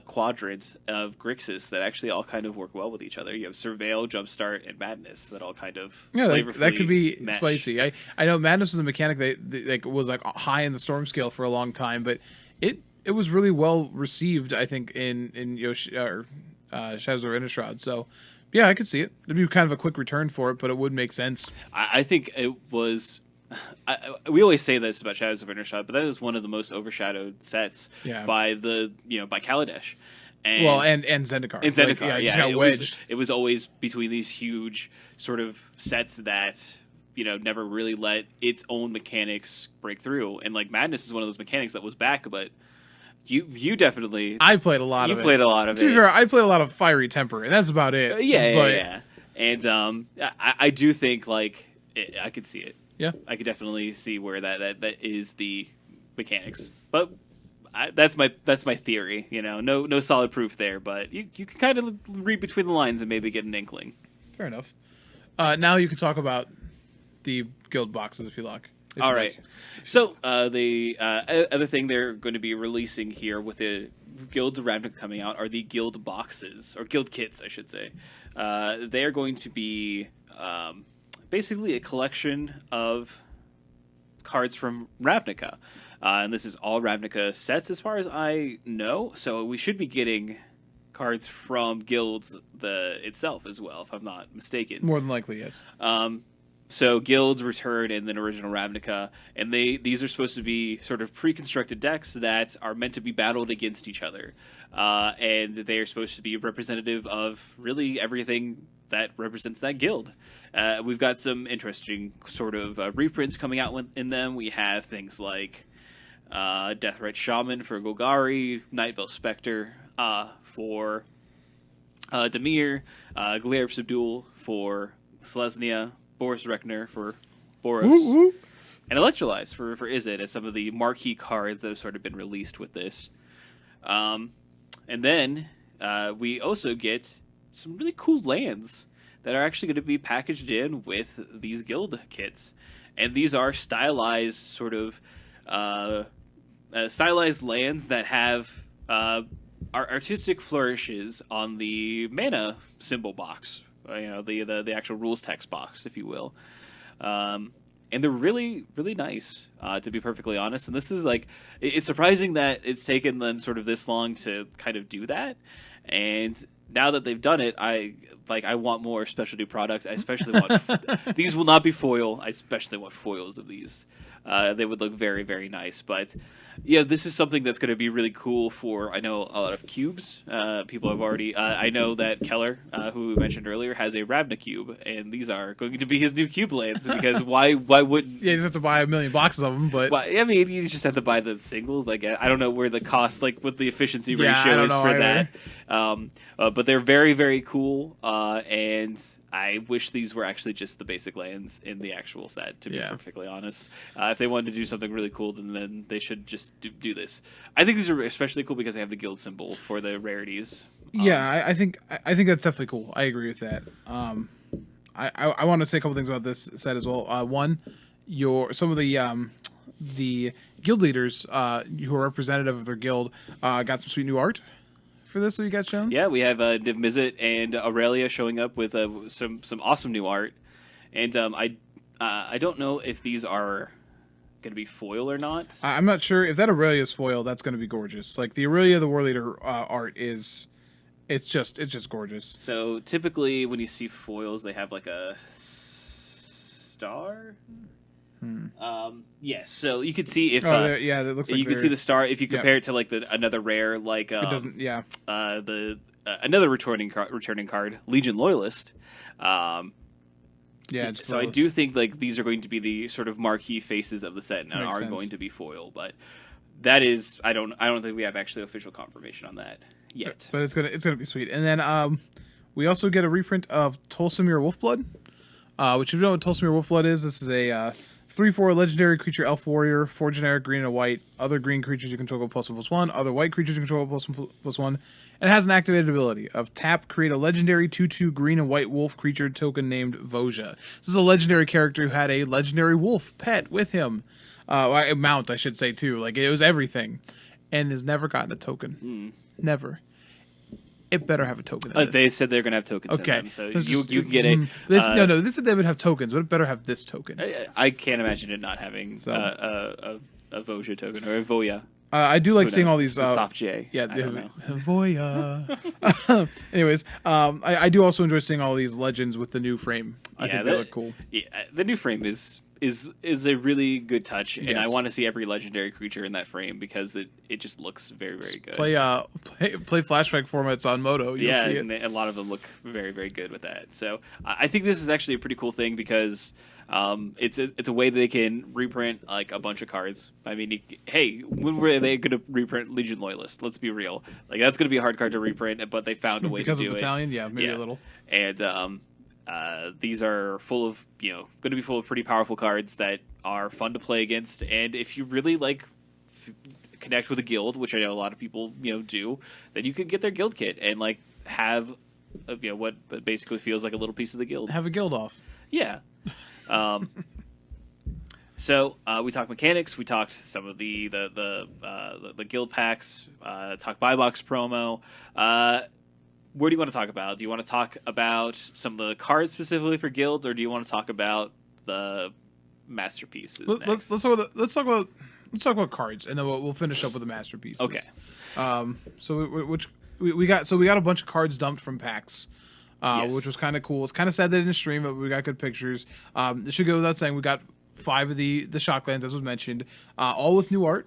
quadrant of Grixis that actually all kind of work well with each other. You have Surveil, Jumpstart, and Madness that all kind of that could be mesh. spicy. I know Madness was a mechanic that like was like high in the storm scale for a long time, but it was really well received. I think in Shadows of Innistrad. So yeah, I could see it. It'd be kind of a quick return for it, but it would make sense. I think it was. We always say this about Shadows of Innistrad, but that was one of the most overshadowed sets by by Kaladesh. And Zendikar. And Zendikar, wedged. It was always between these huge sort of sets that never really let its own mechanics break through. And like Madness is one of those mechanics that was back, but you definitely I played a lot of it. You played a lot of it. To be fair, I played a lot of Fiery Temper, and that's about it. Yeah. And I do think like I could see it. Yeah, I could definitely see where that is the mechanics, but that's my theory. No solid proof there, but you can kind of read between the lines and maybe get an inkling. Fair enough. Now you can talk about the guild boxes if you like. All right. So the other thing they're going to be releasing here with the Guilds of Ravnica coming out are the guild boxes, or guild kits, I should say. They are going to be basically a collection of cards from Ravnica. And this is all Ravnica sets as far as I know. So we should be getting cards from guilds itself as well, if I'm not mistaken. More than likely, yes. So guilds return in the original Ravnica, and these are supposed to be sort of pre-constructed decks that are meant to be battled against each other. And they are supposed to be representative of really everything that represents that guild. We've got some interesting sort of reprints coming out in them. We have things like Deathrite Shaman for Golgari, Nightvale Spectre for Dimir, Glare of Subdual for Selesnya, Boris Rekner for Boros, and Electrolyze for Izzet as some of the marquee cards that have sort of been released with this. And then we also get some really cool lands that are actually going to be packaged in with these guild kits. And these are stylized sort of stylized lands that have artistic flourishes on the mana symbol box. The actual rules text box, if you will. And they're really, really nice, to be perfectly honest. And this is like, it's surprising that it's taken them sort of this long to kind of do that. And now that they've done it, I want more specialty products. I especially want these will not be foil. I especially want foils of these. They would look very, very nice. But yeah, this is something that's going to be really cool for, I know, a lot of cubes. People have already, I know that Keller, who we mentioned earlier, has a Ravna cube, and these are going to be his new cube lands, because why wouldn't... Yeah, you just have to buy 1 million boxes of them, but... I mean, you just have to buy the singles. Like, I don't know where the cost, like, what the efficiency ratio is for either. that. But they're very, very cool, and I wish these were actually just the basic lands in the actual set, to be perfectly honest. If they wanted to do something really cool, then they should just do this. I think these are especially cool because they have the guild symbol for the rarities. I think that's definitely cool. I agree with that. I want to say a couple things about this set as well. One, some of the guild leaders who are representative of their guild got some sweet new art for this that you got shown. Yeah, we have Niv Mizzet and Aurelia showing up with some awesome new art, and I don't know if these are going to be foil or not. I'm not sure if that Aurelia's foil. That's going to be gorgeous. Like the Aurelia the War Leader art is, it's just gorgeous. So typically when you see foils, they have like a star. Yes, so you could see if that looks like you can see the star if you compare it to like another rare, like it doesn't another returning card, Legion Loyalist. Yeah, So I do think like these are going to be the sort of marquee faces of the set and makes are sense. going to be foil, but that is I don't think we have actually official confirmation on that yet. But it's gonna be sweet. And then we also get a reprint of Tolsimir Wolfblood, which if you know what Tolsimir Wolfblood is, this is a 3/4 legendary creature elf warrior, 4 generic green and white. Other green creatures you control go +1/+1. Other white creatures you control go +1/+1. And it has an activated ability of tap, create a legendary 2/2 green and white wolf creature token named Voja. This is a legendary character who had a legendary wolf pet with him. A mount, I should say, too. Like, it was everything. And has never gotten a token. Never. It better have a token in this. They said they're going to have tokens Okay. in them, so you can get it. No, this said they would have tokens, but it better have this token. I can't imagine it not having a Voja token or a Voya. I do like seeing all these... soft J. Yeah, I don't know. Voya. Anyways, I do also enjoy seeing all these legends with the new frame. I think they look cool. Yeah, the new frame is a really good touch, and Yes. I want to see every legendary creature in that frame because it just looks very, very good. Play flashback formats on Moto. You'll see it. And a lot of them look very, very good with that. So I think this is actually a pretty cool thing because it's a way that they can reprint like a bunch of cards. I mean, hey, when were they going to reprint Legion Loyalist? Let's be real. Like that's going to be a hard card to reprint, but they found a way because to do of it. Battalion, yeah, maybe a little. And these are full of going to be full of pretty powerful cards that are fun to play against. And if you really like connect with a guild, which I know a lot of people do, then you can get their guild kit and like have what basically feels like a little piece of the guild. Have a guild off. Yeah. So we talked mechanics. We talked some of the guild packs. Talked buy box promo. Where do you want to talk about? Do you want to talk about some of the cards specifically for guilds, or do you want to talk about the masterpieces? Let's talk about cards, and then we'll finish up with the masterpieces. Okay. So we got a bunch of cards dumped from packs. Yes. Which was kind of cool. It's kind of sad they didn't stream it, but we got good pictures. This should go without saying. We got 5 of the Shocklands, as was mentioned, all with new art.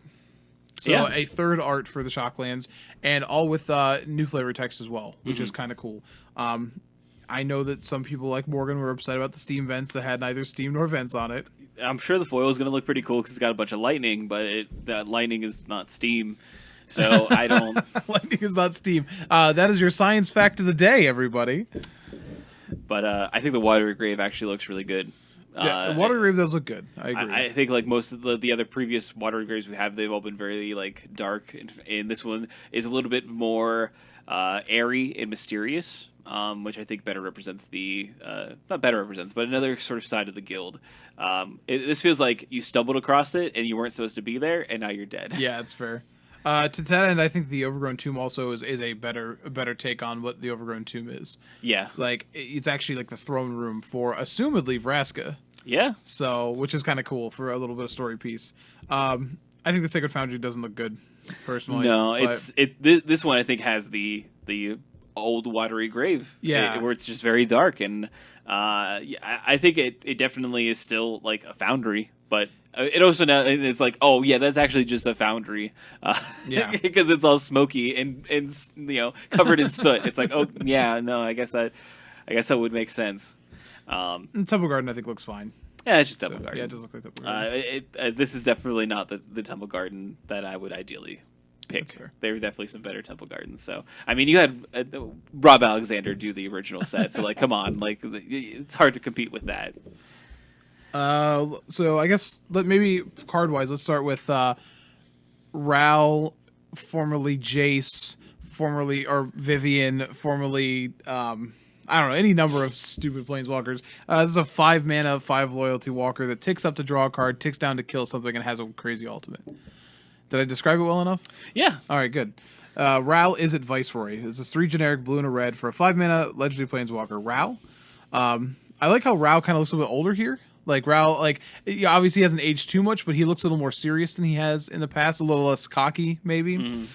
So a third art for the Shocklands, and all with new flavor text as well, which is kind of cool. I know that some people like Morgan were upset about the Steam vents that had neither Steam nor vents on it. I'm sure the foil is going to look pretty cool because it's got a bunch of lightning, but that lightning is not Steam. So I don't. Lightning is not Steam. That is your science fact of the day, everybody. But I think the Watery Grave actually looks really good. Yeah, the Watery Grave does look good. I agree. I think like most of the other previous Watery Graves we have, they've all been very like dark, and this one is a little bit more airy and mysterious, which I think better represents not better represents, but another sort of side of the guild. This feels like you stumbled across it and you weren't supposed to be there, and now you're dead. Yeah, it's fair. To that end, I think the Overgrown Tomb also is a better take on what the Overgrown Tomb is. Yeah. Like, it's actually like the throne room for, assumedly, Vraska. Yeah. So, which is kind of cool for a little bit of story piece. I think the Sacred Foundry doesn't look good, personally. No, this one I think has the old Watery Grave. Yeah. Where it's just very dark, and I think it definitely is still like a foundry, but it also now it's like, oh yeah, that's actually just a foundry, because it's all smoky and covered in soot. It's like, oh yeah, no, I guess that would make sense. Temple Garden, I think, looks fine. Yeah, it's just Temple Garden. Yeah, it does look like Temple Garden. This is definitely not the Temple Garden that I would ideally pick. There were definitely some better Temple Gardens. So I mean, you had Rob Alexander do the original set, so like, come on, like it's hard to compete with that. So I guess maybe card wise, let's start with Ral, formerly Jace, formerly Vivian, formerly I don't know, any number of stupid planeswalkers. This is a 5 mana, 5 loyalty walker that ticks up to draw a card, ticks down to kill something, and has a crazy ultimate. Did I describe it well enough? Yeah. All right, good. Ral is at Viceroy. This is 3 generic blue and a red for a 5 mana legendary planeswalker. Ral. I like how Ral kind of looks a bit older here. Like Ral, obviously he hasn't aged too much, but he looks a little more serious than he has in the past, a little less cocky, maybe.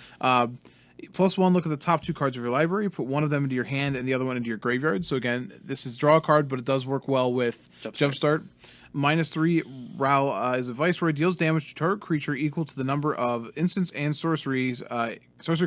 +1, look at the top 2 cards of your library, put one of them into your hand and the other one into your graveyard. So again, this is draw a card, but it does work well with Jumpstart. -3, Ral is a Viceroy, deals damage to target creature equal to the number of instants and sorcery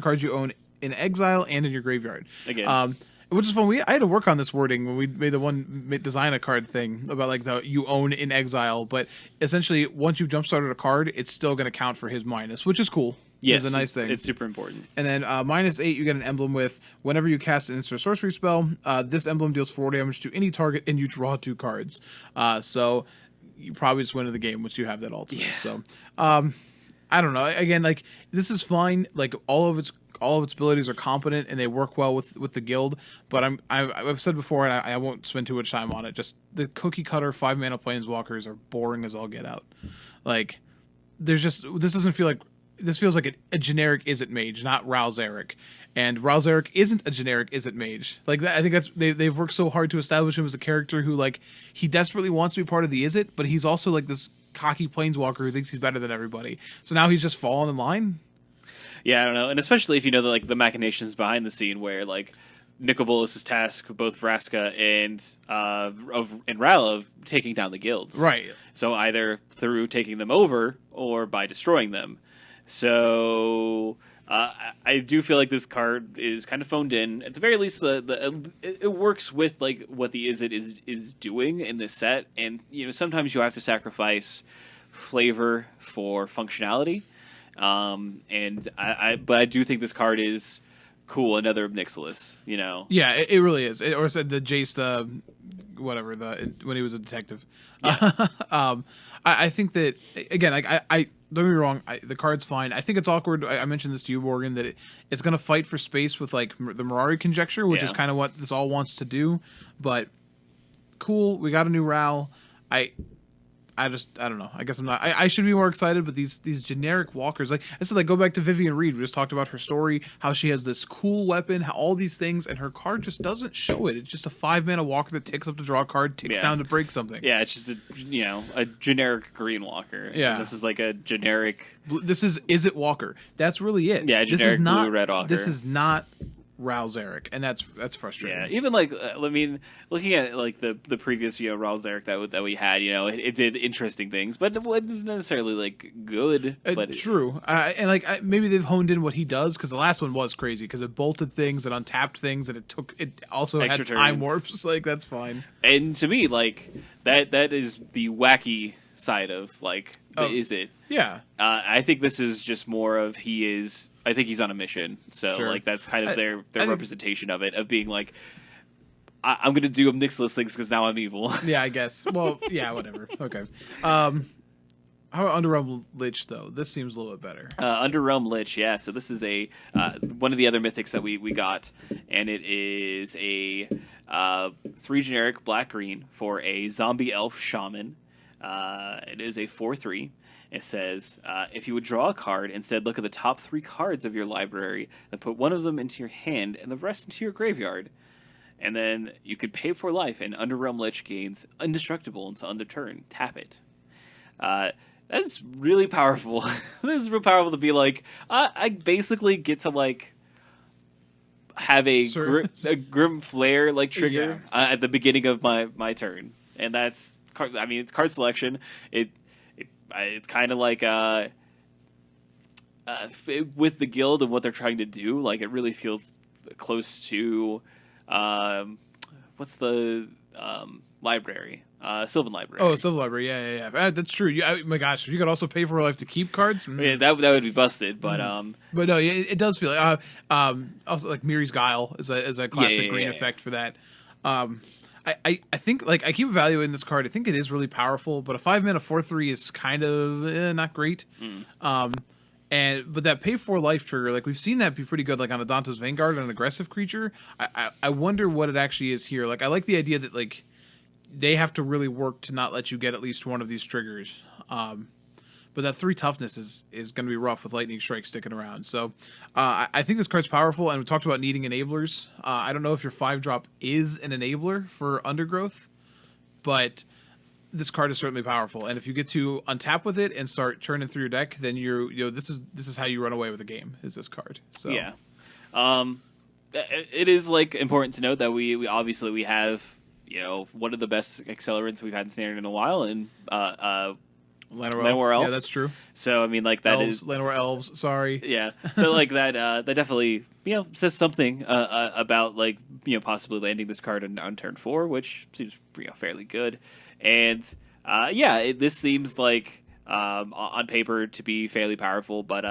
cards you own in exile and in your graveyard. Again. which is fun. I had to work on this wording when we made the design a card thing about like the you own in exile, but essentially once you've jump started a card, it's still going to count for his minus, which is cool. Yes, it's a nice thing. It's super important. And then -8, you get an emblem with whenever you cast an instant sorcery spell, this emblem deals 4 damage to any target, and you draw 2 cards. So you probably just win the game once you have that ultimate. Yeah. So I don't know. Again, like this is fine. Like all of its abilities are competent and they work well with the guild. But I've said before, and I won't spend too much time on it. Just the cookie cutter 5-mana planeswalkers are boring as all get out. Like there's just this doesn't feel like. This feels like a generic Izzet mage, not Ralzeric. And Ralzeric isn't a generic Izzet mage. Like that, I think that's they've worked so hard to establish him as a character who like he desperately wants to be part of the Izzet, but he's also like this cocky planeswalker who thinks he's better than everybody. So now he's just fallen in line. Yeah, I don't know, and especially if you know the machinations behind the scene where like Nicol Bolas' task with both Vraska and Ral of taking down the guilds. Right. So either through taking them over or by destroying them. So I do feel like this card is kind of phoned in. At the very least, it works with like what the Izzet is doing in this set, and you know sometimes you have to sacrifice flavor for functionality. But I do think this card is cool. Another Nixilis, you know. Yeah, it really is. Or said the Jace, whatever when he was a detective. Yeah. I think that again, like I don't get me wrong, the card's fine. I think it's awkward. I mentioned this to you, Morgan, that it's going to fight for space with like the Mirari conjecture, which is kind of what this all wants to do. But cool, we got a new Ral. I don't know. I guess I'm not. I should be more excited, but these generic walkers, like I said, like go back to Vivian Reed. We just talked about her story, how she has this cool weapon, how all these things, and her card just doesn't show it. It's just a 5-mana walker that ticks up to draw a card, ticks down to break something. Yeah, it's just a generic green walker. Yeah, and this is like a generic. This is it Walker? That's really it. Yeah, generic blue red walker. This is not Ralzeric, and that's frustrating. Yeah, even like I mean, looking at like the previous Ralzeric that we had, it did interesting things, but it wasn't necessarily like good. But true, and like maybe they've honed in what he does because the last one was crazy because it bolted things and untapped things, and it also extra had time turns. warps. Like that's fine. And to me, like that is the wacky side of like Izzet. Yeah, I think this is just more of I think he's on a mission. So like that's kind of their representation of it, of being like, I'm going to do Nixilis things because now I'm evil. Yeah, I guess. Well, yeah, whatever. Okay. How about Underrealm Lich though? This seems a little bit better. Underrealm Lich, yeah. So this is a one of the other mythics that we got, and it is a 3 generic black green for a zombie elf shaman. It is a 4/3. It says, if you would draw a card, instead look at the top 3 cards of your library, then put one of them into your hand and the rest into your graveyard. And then you could pay for life, and Underrealm Lich gains indestructible until end of turn. Tap it. That's really powerful. This is real powerful to be like, I basically get to like have a Grim Flare like trigger at the beginning of my turn. And that's, I mean, it's card selection. It's kind of like with the guild and what they're trying to do, like it really feels close to what's the library? Sylvan Library. Oh, Sylvan Library. Yeah. That's true. My gosh, if you could also pay for life to keep cards. Yeah, that would be busted. But but no, it does feel like also like Miri's Guile is a classic green effect for that. I think like I keep evaluating this card. I think it is really powerful, but a 5-mana 4/3 is kind of not great. But that pay 4 life trigger, like we've seen that be pretty good, like on Adanto's Vanguard, an aggressive creature. I wonder what it actually is here. Like I like the idea that like they have to really work to not let you get at least one of these triggers. But that 3 toughness is going to be rough with Lightning Strike sticking around. So I think this card's powerful, and we talked about needing enablers. I don't know if your 5-drop is an enabler for Undergrowth, but this card is certainly powerful. And if you get to untap with it and start churning through your deck, then this is how you run away with the game. Is this card? So yeah, it is like important to note that we obviously have one of the best accelerants we've had in Standard in a while, and Llanowar Elf. Yeah, that's true. So I mean, like that elves, is Llanowar Elves. Sorry. yeah. So like that that definitely says something about like possibly landing this card on turn 4, which seems fairly good, and this seems like on paper to be fairly powerful, but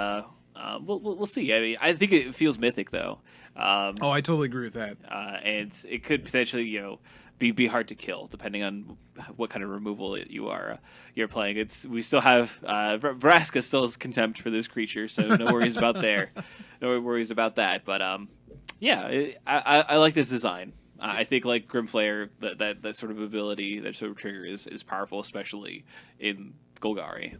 we'll see. I mean, I think it feels mythic though. Oh, I totally agree with that. And it could potentially be hard to kill depending on what kind of removal you're playing. We still have Vraska still has contempt for this creature, so no worries about there. No worries about that. But I like this design. I think like Grimflayer, that sort of ability, that sort of trigger is powerful, especially in Golgari.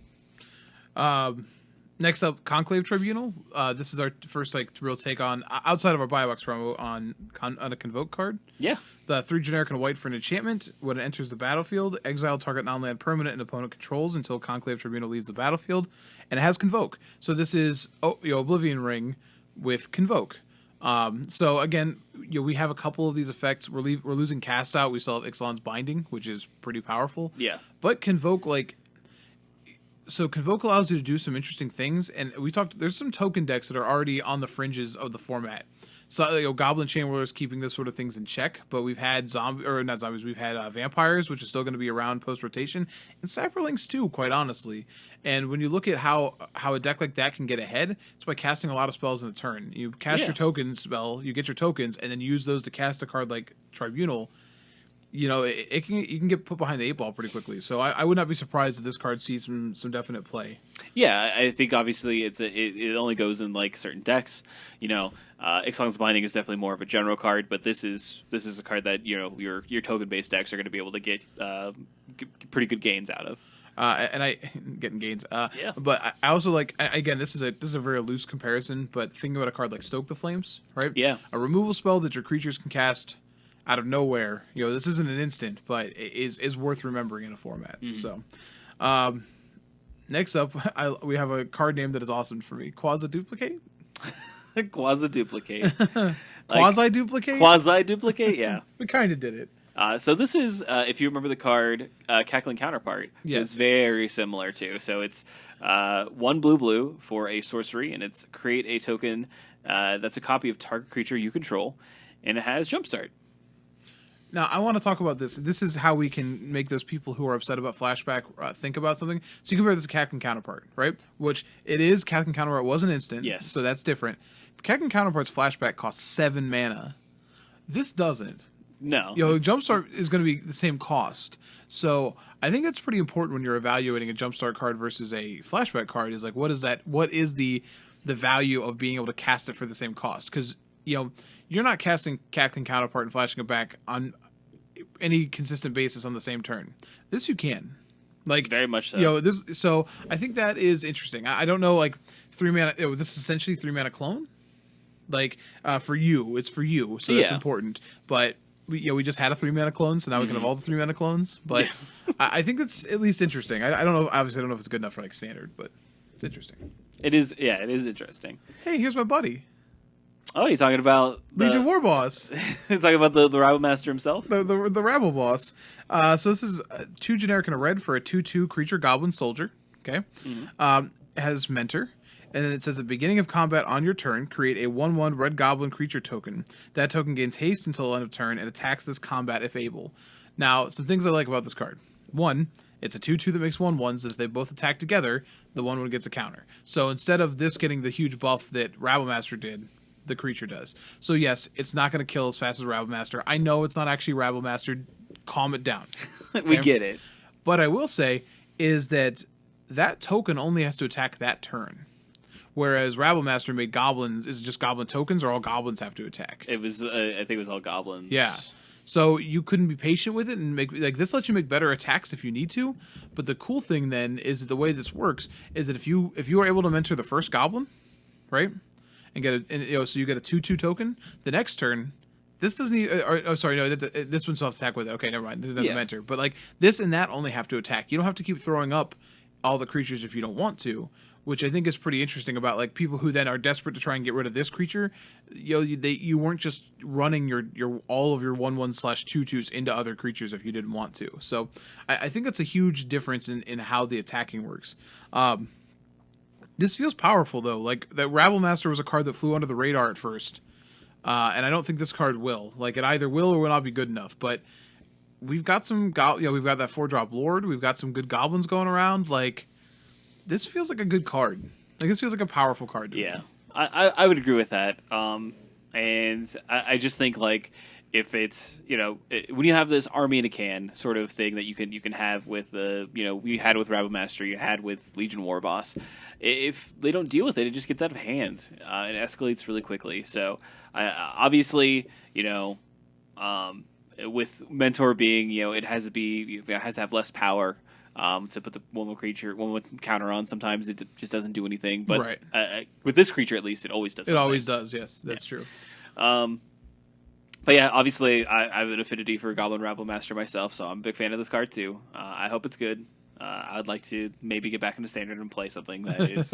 Next up, Conclave Tribunal. This is our first real take on, outside of our buy box promo, on a Convoke card. Yeah. The 3 generic and a white for an enchantment. When it enters the battlefield, exile target non-land permanent and opponent controls until Conclave Tribunal leaves the battlefield, and it has Convoke. So this is Oblivion Ring with Convoke. So again, we have a couple of these effects. We're losing Cast Out. We still have Ixalan's Binding, which is pretty powerful. Yeah. But Convoke, so Convoke allows you to do some interesting things, and there's some token decks that are already on the fringes of the format. So Goblin Chainwhirler is keeping this sort of things in check, but we've had we've had vampires, which is still going to be around post rotation, and Cyberlinks too, quite honestly. And when you look at how a deck like that can get ahead, it's by casting a lot of spells in a turn. You cast your token spell, you get your tokens, and then use those to cast a card like Tribunal. You can get put behind the 8 ball pretty quickly. So I would not be surprised if this card sees some definite play. Yeah, I think obviously it only goes in like certain decks. Ixalan's Binding is definitely more of a general card, but this is a card that your token based decks are going to be able to get pretty good gains out of. And I getting gains. Yeah. But I also again, this is a very loose comparison, but think about a card like Stoke the Flames, right? Yeah. A removal spell that your creatures can cast out of nowhere. This isn't an instant, but it is worth remembering in a format. Mm-hmm. So, next up, we have a card name that is awesome for me: Quasi Duplicate. Quasi Duplicate. Quasi Duplicate. Quasi Duplicate. Yeah, we kind of did it. So this is, if you remember the card, Cackling Counterpart. Yes. It's very similar too. So it's 1 blue for a sorcery, and it's create a token that's a copy of target creature you control, and it has Jumpstart. Now, I want to talk about this. This is how we can make those people who are upset about Flashback think about something. So you compare this to Cackling Counterpart, right? Which it is. Cackling Counterpart was an instant. Yes. So that's different. Cackling Counterpart's Flashback costs 7 mana. This doesn't. No. Jumpstart is going to be the same cost. So I think that's pretty important when you're evaluating a Jumpstart card versus a Flashback card. Is what is the value of being able to cast it for the same cost? Because you're not casting Cackling Counterpart and flashing it back on any consistent basis on the same turn. This you can. Very much so. So I think that is interesting. I don't know, 3 mana. This is essentially 3 mana clone. For you, it's for you, so that's important. But we just had a 3 mana clone, so now we can have all the 3 mana clones. But I think that's at least interesting. I don't know. Obviously, I don't know if it's good enough for standard, but it's interesting. It is. Yeah, it is interesting. Hey, here's my buddy. Oh, you're talking about Legion War Boss. You're talking about the Rabble Master himself? The Rabble Boss. So this is 2 generic and a red for a 2/2 creature goblin soldier. Okay. Mm-hmm. It has Mentor. And then it says at the beginning of combat on your turn, create a 1/1 red goblin creature token. That token gains haste until end of turn and attacks this combat if able. Now, some things I like about this card. 1, it's a 2/2 that makes 1/1s. If they both attack together, the 1/1 gets a counter. So instead of this getting the huge buff that Rabble Master did, the creature does. So yes, it's not going to kill as fast as Rabble Master. I know it's not actually Rabble Master. Calm it down. We get it. But I will say is that token only has to attack that turn. Whereas Rabble Master made goblins, is it just goblin tokens or all goblins have to attack? It was, I think it was all goblins. Yeah. So you couldn't be patient with it and make, this lets you make better attacks if you need to. But the cool thing then is that the way this works is that if you are able to mentor the first goblin, right? And so you get a 2/2 token. The next turn, this doesn't. This one still has to attack with it. Okay, never mind. This doesn't mentor. But this and that only have to attack. You don't have to keep throwing up all the creatures if you don't want to. which I think is pretty interesting about like people who then are desperate to try and get rid of this creature. You weren't just running your all of your 1/1/2/2s into other creatures if you didn't want to. So I think that's a huge difference in how the attacking works. This feels powerful though. Like that Rabble Master was a card that flew under the radar at first, and I don't think this card will. Like it either will or will not be good enough. But we've got some, we've got that 4-drop Lord. We've got some good goblins going around. Like this feels like a good card. Like this feels like a powerful card. To Yeah, me. I would agree with that. And I just think like if it's when you have this army in a can sort of thing that you can have with the we had with Rabble Master, you had with Legion War Boss. If they don't deal with it, it just gets out of hand. It escalates really quickly. So obviously with Mentor being it has to have less power. To put the one with counter on, sometimes it just doesn't do anything. But with this creature, at least, it always does. It always does. Yes, that's true. But yeah, obviously, I have an affinity for Goblin Rabble Master myself, so I'm a big fan of this card too. I hope it's good. I'd like to maybe get back into Standard and play something that is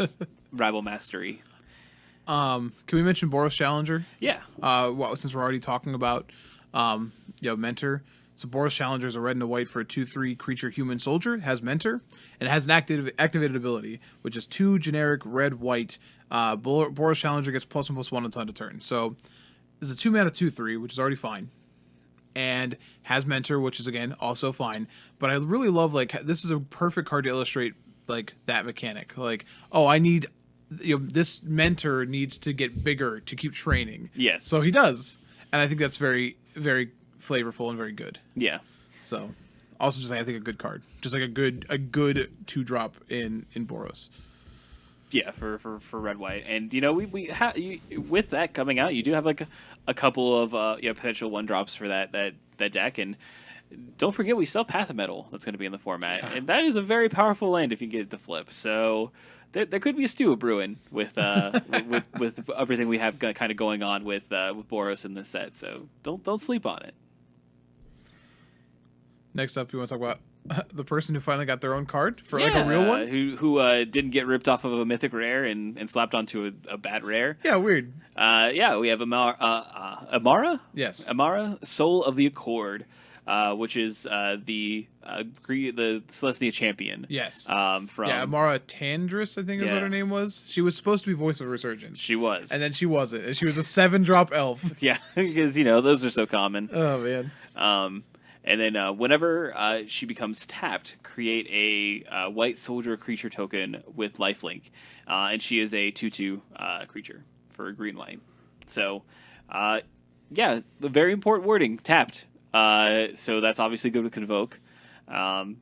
Rabble Mastery. Can we mention Boros Challenger? Yeah. Since we're already talking about Mentor. So Boros Challenger is a red and a white for a 2/3 creature human soldier. It has Mentor, and it has an activated ability, which is 2 generic red-white. Boros Challenger gets +1/+1 until end of turn. So this is a 2-mana 2/3, which is already fine, and has Mentor, which is again also fine. But I really love this is a perfect card to illustrate like that mechanic. Like, oh, I need this Mentor needs to get bigger to keep training. Yes. So he does, and I think that's very, very flavorful and very good. Yeah. So, also just I think a good card, just like a good 2-drop in Boros. Yeah, for red white, and with that coming out, you do have like a couple of potential 1-drops for that deck, and don't forget we still have Path of Metal that's going to be in the format, and that is a very powerful land if you get it to flip. So there could be a stew of brewing with with everything we have kind of going on with Boros in this set. So don't sleep on it. Next up, we want to talk about the person who finally got their own card for like a real one, who didn't get ripped off of a mythic rare and slapped onto a bad rare. Yeah, weird. We have Amara. Yes, Amara, Soul of the Accord, which is the Celestia champion. Yes. From Amara Tandris, I think is what her name was. She was supposed to be Voice of Resurgence. She was, and then she wasn't. And she was a 7-drop elf. Yeah, because those are so common. Oh man. And then whenever she becomes tapped, create a white soldier creature token with lifelink. And she is a 2/2 creature for green-white. So, very important wording, tapped. So that's obviously good with Convoke. And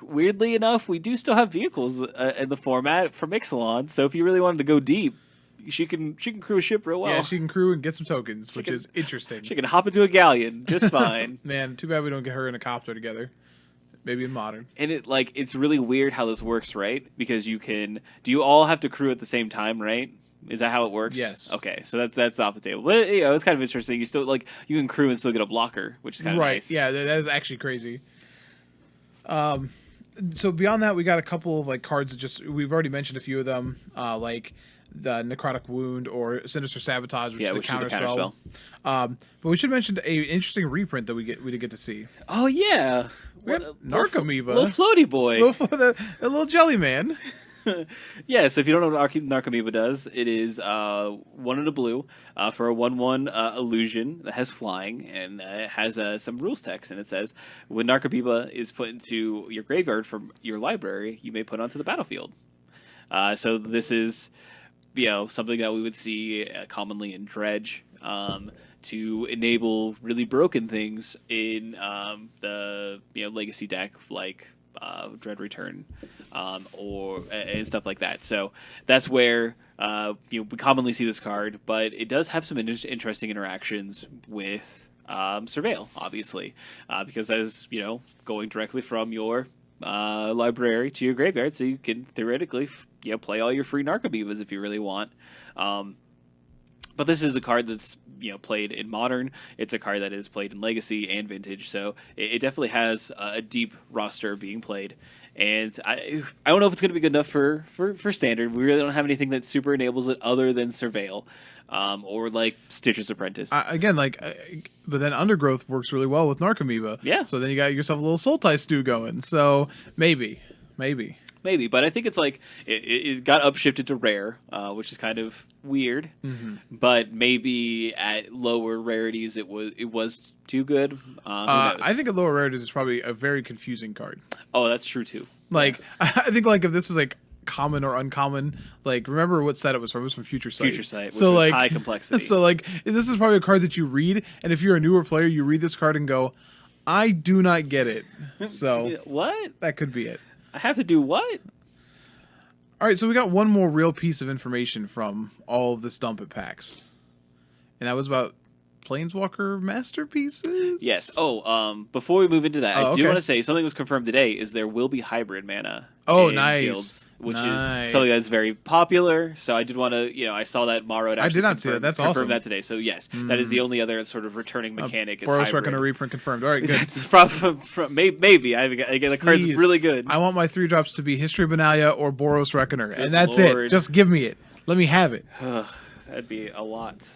weirdly enough, we do still have vehicles in the format for Mixalon. So if you really wanted to go deep, she can crew a ship real well. Yeah, she can crew and get some tokens, which is interesting. She can hop into a galleon just fine. Man, too bad we don't get her and a copter together. Maybe in Modern. And it's really weird how this works, right? Because do you all have to crew at the same time, right? Is that how it works? Yes. Okay, so that's off the table. But it's kind of interesting. You still you can crew and still get a blocker, which is kind of nice. Yeah, that is actually crazy. So beyond that, we got a couple of cards that we've already mentioned a few of them, like the Necrotic Wound or Sinister Sabotage, which is a counter spell. But we should mention an interesting reprint that we did get to see. Oh yeah, Narcomoeba, little floaty boy, a little jelly man. Yeah, so if you don't know what Narcomoeba does, it is 1 in a blue for a 1/1 illusion that has flying, and it has some rules text, and it says, when Narcomoeba is put into your graveyard from your library, you may put onto the battlefield. So this is something that we would see commonly in Dredge to enable really broken things in the legacy deck, like Dread Return and stuff like that. So that's where we commonly see this card, but it does have some interesting interactions with Surveil, obviously, because that is going directly from your library to your graveyard, so you can theoretically play all your free Narcomoebas if you really want. But this is a card that's played in modern. It's a card that is played in legacy and vintage, so it definitely has a deep roster being played. And I don't know if it's going to be good enough for standard. We really don't have anything that super enables it other than Surveil, or like Stitcher's Apprentice. Again, but then Undergrowth works really well with Narcomoeba. Yeah. So then you got yourself a little Sultai stew going. So maybe. But I think it's like it got upshifted to rare, which is kind of weird. Mm-hmm. But maybe at lower rarities it was too good. Who knows? I think at lower rarities it's probably a very confusing card. Oh, that's true too. Like I think if this was like common or uncommon, remember what set it was from? It was from Future Sight. Future Sight, which was high complexity. So this is probably a card that you read, and if you're a newer player, you read this card and go, I do not get it. So what? That could be it. I have to do what? All right, so we got one more real piece of information from all of this dump at PAX, and that was about Planeswalker masterpieces. Yes. Before we move into that, I do okay. want to say something was confirmed today is there will be hybrid mana. Oh, in nice. Guilds, which is something that's very popular. So I did want to, I saw that Maro had I did not see that. That's confirmed awesome. that today. So yes, that is the only other sort of returning mechanic. Is Boros hybrid. Reckoner reprint confirmed. All right, good. It's from maybe. Again, the card's Please. really good. I want my 3-drops to be History of Benalia or Boros Reckoner, and that's Lord. it. Just give me it. Let me have it. That'd be a lot.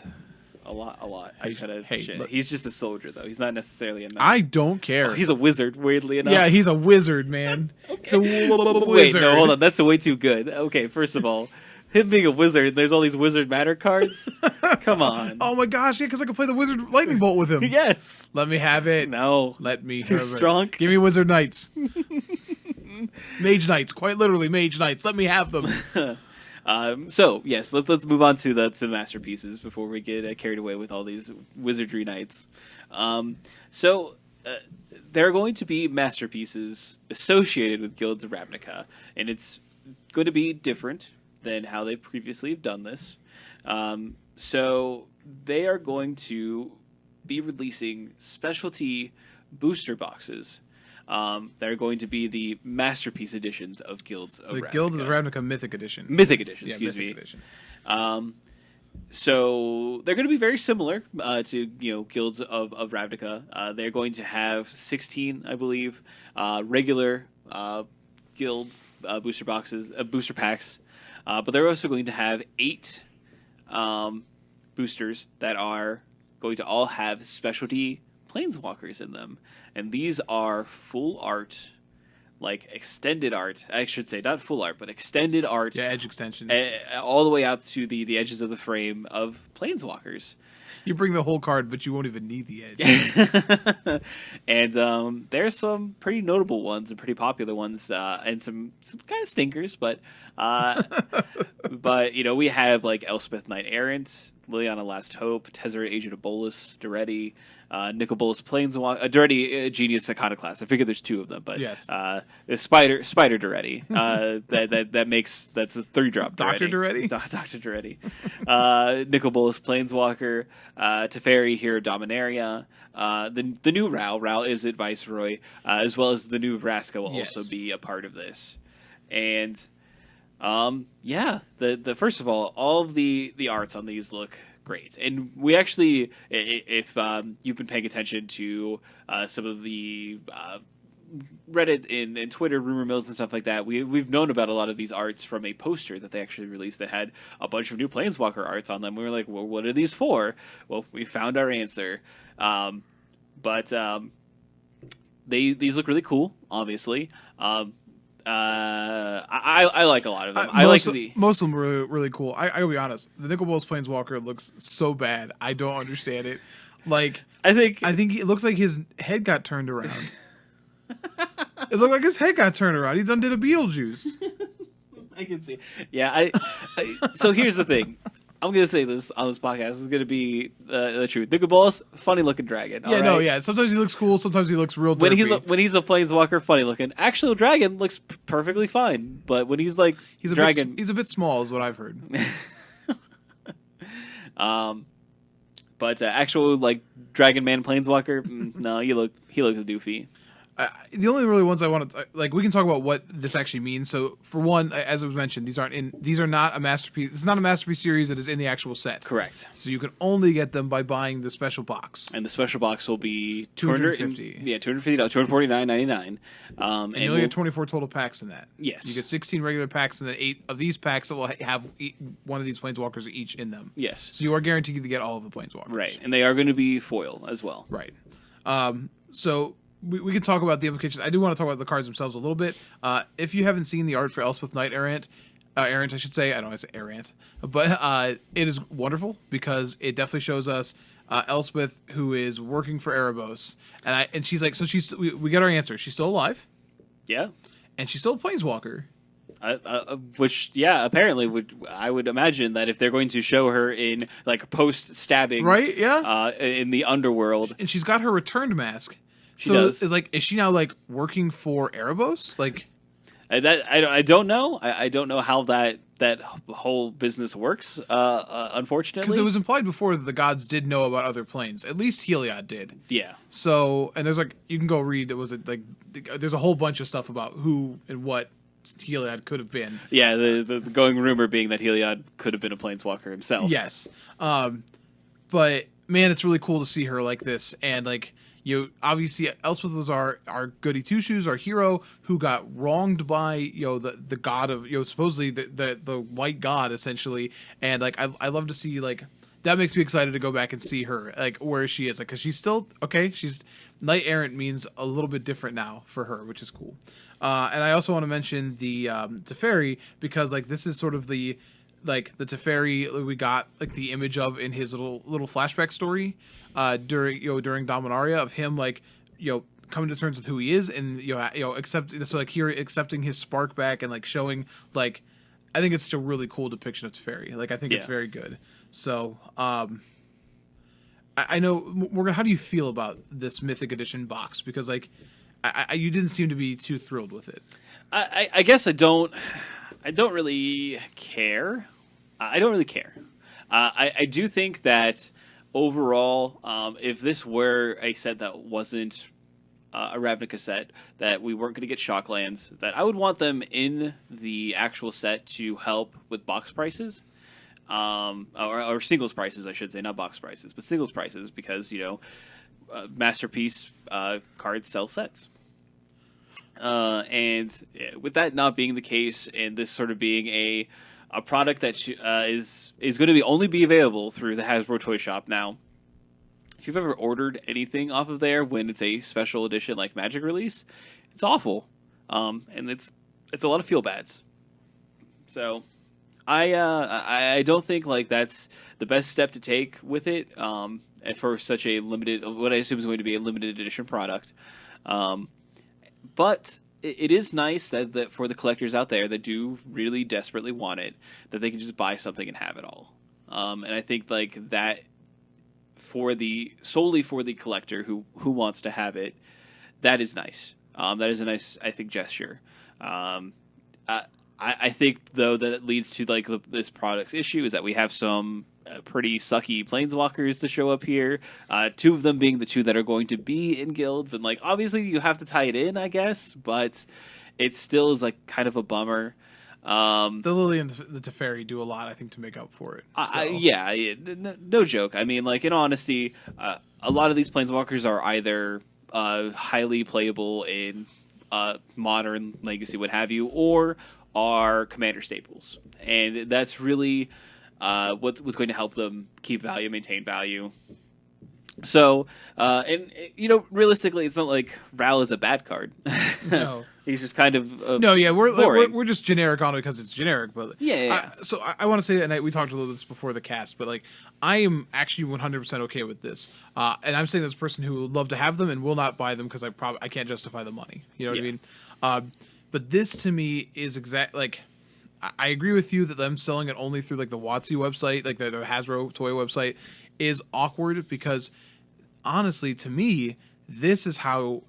I just gotta. Hey, he's just a soldier, though. He's not necessarily a knight. I don't care. Oh, he's a wizard, weirdly enough. Yeah, he's a wizard, man. He's a wizard. Wait, no, hold on. That's way too good. Okay, first of all, him being a wizard, there's all these wizard matter cards. Come on. Oh my gosh, yeah, because I can play the wizard lightning bolt with him. Yes. Let me have it. No. Let me Too have strong? it. Give me wizard knights. Mage knights, quite literally mage knights. Let me have them. So yes, let's move on to the masterpieces before we get carried away with all these wizardry knights. There are going to be masterpieces associated with Guilds of Ravnica, and it's going to be different than how they've previously done this. So they are going to be releasing specialty booster boxes. That are going to be the masterpiece editions of Guilds of Ravnica. The Guild of Ravnica Mythic Edition. Mythic Edition, Yeah, excuse Mythic me. Edition. So they're going to be very similar to Guilds of Ravnica. They're going to have 16, I believe, regular guild booster packs, but they're also going to have 8 boosters that are going to all have specialty planeswalkers in them, and these are full art, like extended art. I should say not full art, but extended art. Yeah, edge extensions. All the way out to the edges of the frame of planeswalkers. You bring the whole card, but you won't even need the edge. And there's some pretty notable ones and pretty popular ones, and some kind of stinkers, but we have like Elspeth Knight Errant, Liliana Last Hope, Tezzeret Agent of Bolus, Duretti, Nicol Bolas Planeswalker, Duretti Genius Iconoclast. I figure there's 2 of them, but yes. The Spider Duretti. That's a 3-drop. Dr. Duretti? Dr. Duretti. Nicol Bolas Planeswalker, Teferi Hero Dominaria, the new Ral. Ral is it Viceroy, as well as the new Vraska will also be a part of this. And the first of all of the arts on these look great, and we actually, if you've been paying attention to some of the Reddit and Twitter rumor mills and stuff like that, we've known about a lot of these arts from a poster that they actually released that had a bunch of new Planeswalker arts on them. We were like, well, what are these for? Well, we found our answer. These look really cool, obviously. I like a lot of them. Most of them are really cool. I gotta be honest. The Nicol Bolas Planeswalker looks so bad. I don't understand it. I think it looks like his head got turned around. It looked like his head got turned around. He done did a Beetlejuice. I can see. Yeah. So here's the thing. I'm going to say this on this podcast. This is going to be the truth. Nicol Bolas, funny looking dragon. Yeah, no, yeah. Sometimes he looks cool. Sometimes he looks real derpy. When he's a planeswalker, funny looking. Actual dragon looks perfectly fine. But when he's like dragon, he's a bit small, is what I've heard. But actual like dragon man planeswalker, no, he looks doofy. The only really ones I want to like, we can talk about what this actually means. So for one, as it was mentioned, these are not a masterpiece. It's not a masterpiece series that is in the actual set. Correct. So you can only get them by buying the special box. And the special box will be $250. Yeah, $250, $249.99. And you only get 24 total packs in that. Yes. You get 16 regular packs and then 8 of these packs that will have one of these planeswalkers each in them. Yes. So you are guaranteed to get all of the planeswalkers. Right, and they are going to be foil as well. Right. So we can talk about the implications. I do want to talk about the cards themselves a little bit. If you haven't seen the art for Elspeth Knight Errant, I should say, I don't want to say Errant, but it is wonderful because it definitely shows us Elspeth, who is working for Erebos, and she's like, so we get our answer. She's still alive. Yeah. And she's still a planeswalker. Which, yeah, apparently I would imagine that if they're going to show her in like post stabbing, right? Yeah, in the underworld, and she's got her returned mask. She does. Is she now like working for Erebos? Like that I don't know. I don't know how that whole business works. Unfortunately, because it was implied before that the gods did know about other planes. At least Heliod did. Yeah. So, and there's like, you can go read. There's a whole bunch of stuff about who and what Heliod could have been. Yeah, the going rumor being that Heliod could have been a planeswalker himself. Yes. But man, it's really cool to see her like this, and like, obviously Elspeth was our goody two shoes, our hero who got wronged by the god of supposedly the white god essentially, and like I love to see, like, that makes me excited to go back and see her, like, where she is, like, because she's still okay. She's Knight Errant means a little bit different now for her, which is cool. And I also want to mention the Teferi, because like this is sort of the Teferi we got like the image of in his little flashback story during Dominaria, of him like coming to terms with who he is, and accepting his spark back, and like showing, like, I think it's just a really cool depiction of Teferi. Like, I think it's very good. So I know, Morgan, how do you feel about this Mythic Edition box? Because like you didn't seem to be too thrilled with it. I guess I don't really care. I don't really care. I do think that overall, if this were a set that wasn't a Ravnica set, that we weren't going to get Shocklands, that I would want them in the actual set to help with box prices. Or singles prices, I should say, not box prices, but singles prices, because Masterpiece cards sell sets. And with that not being the case, and this sort of being a product that is going to only be available through the Hasbro Toy Shop now. If you've ever ordered anything off of there when it's a special edition like Magic release, it's awful, and it's a lot of feel bads. So I don't think like that's the best step to take with it, for such a limited, what I assume is going to be a limited edition product. But it is nice that for the collectors out there that do really desperately want it, that they can just buy something and have it all. And I think like that solely for the collector who wants to have it, that is nice. That is a nice, I think, gesture. I think though that it leads to like this product's issue is that we have some pretty sucky planeswalkers to show up here. 2 of them being the 2 that are going to be in guilds, and like obviously you have to tie it in, I guess, but it still is like kind of a bummer. The Lily and the Teferi do a lot, I think, to make up for it. So. No joke. I mean, like, in honesty, a lot of these planeswalkers are either highly playable in modern, Legacy, what have you, or are commander staples, and that's really what's going to help them keep value, maintain value. So, and realistically, it's not like Ral is a bad card. No, he's just kind of no. Yeah, boring. we're just generic on it because it's generic. But yeah. So I want to say that, and we talked a little bit this before the cast, but like I am actually 100% okay with this. And I'm saying this person who would love to have them and will not buy them because I can't justify the money. You know what I mean? But this to me is I agree with you that them selling it only through like the WotC website, like the Hasbro toy website, is awkward, because honestly, to me, this is what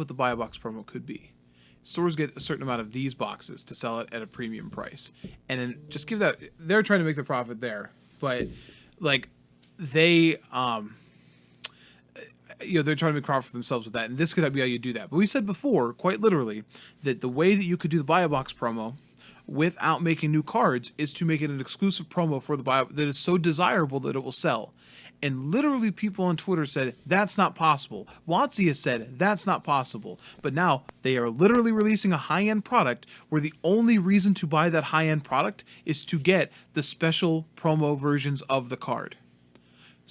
the buy a box promo could be. Stores get a certain amount of these boxes to sell it at a premium price, and then just give that. They're trying to make the profit there, but like they they're trying to make profit for themselves with that, and this could be how you do that. But we said before, quite literally, that the way that you could do the buy a box promo without making new cards is to make it an exclusive promo for the buy that is so desirable that it will sell. And literally people on Twitter said, that's not possible. WotC has said, that's not possible. But now they are literally releasing a high-end product where the only reason to buy that high-end product is to get the special promo versions of the card.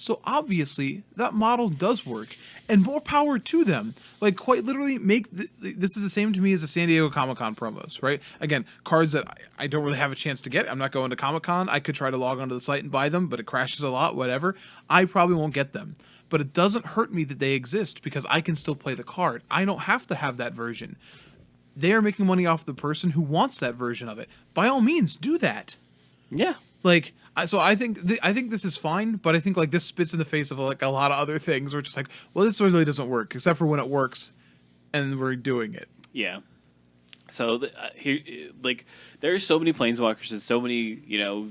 So obviously that model does work, and more power to them. Like, quite literally, this is the same to me as the San Diego Comic-Con promos, right? Again, cards that I don't really have a chance to get. I'm not going to Comic-Con. I could try to log onto the site and buy them, but it crashes a lot, whatever. I probably won't get them. But it doesn't hurt me that they exist because I can still play the card. I don't have to have that version. They are making money off the person who wants that version of it. By all means, do that. Yeah. Like, so I think this is fine, but I think like this spits in the face of like a lot of other things where it's just like, well, this really doesn't work, except for when it works, and we're doing it. Yeah. So here, like, there are so many planeswalkers and so many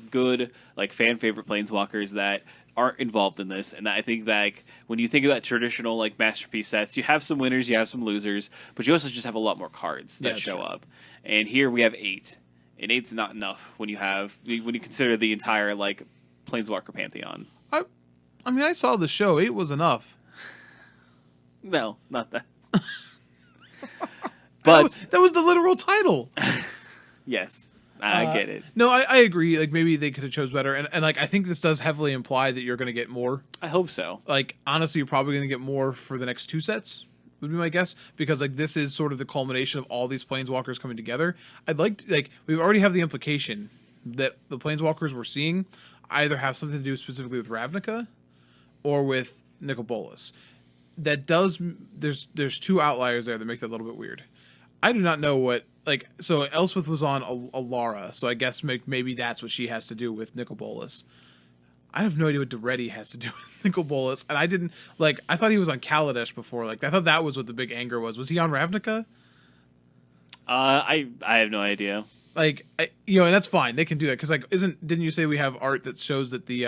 good like fan favorite planeswalkers that aren't involved in this, and I think that like, when you think about traditional like masterpiece sets, you have some winners, you have some losers, but you also just have a lot more cards that show up. And here we have 8. And 8's not enough when you consider the entire like Planeswalker pantheon. I mean, I saw the show. 8 was enough. No, not that. But that was the literal title. Yes, I get it. No, I agree. Like, maybe they could have chose better, and like I think this does heavily imply that you're going to get more. I hope so. Like, honestly, you're probably going to get more for the next 2 sets. Would be my guess, because like this is sort of the culmination of all these planeswalkers coming together. I'd like to, like, we already have the implication that the planeswalkers we're seeing either have something to do specifically with Ravnica or with Nicol Bolas. That does there's 2 outliers there that make that a little bit weird. I do not know what, like, so Elspeth was on Alara, so I guess maybe that's what she has to do with Nicol Bolas. I have no idea what Duretti has to do with Nicol Bolas, and I thought he was on Kaladesh before. Like, I thought that was what the big anger was. Was he on Ravnica? I have no idea. Like, and that's fine. They can do that because like, didn't you say we have art that shows that the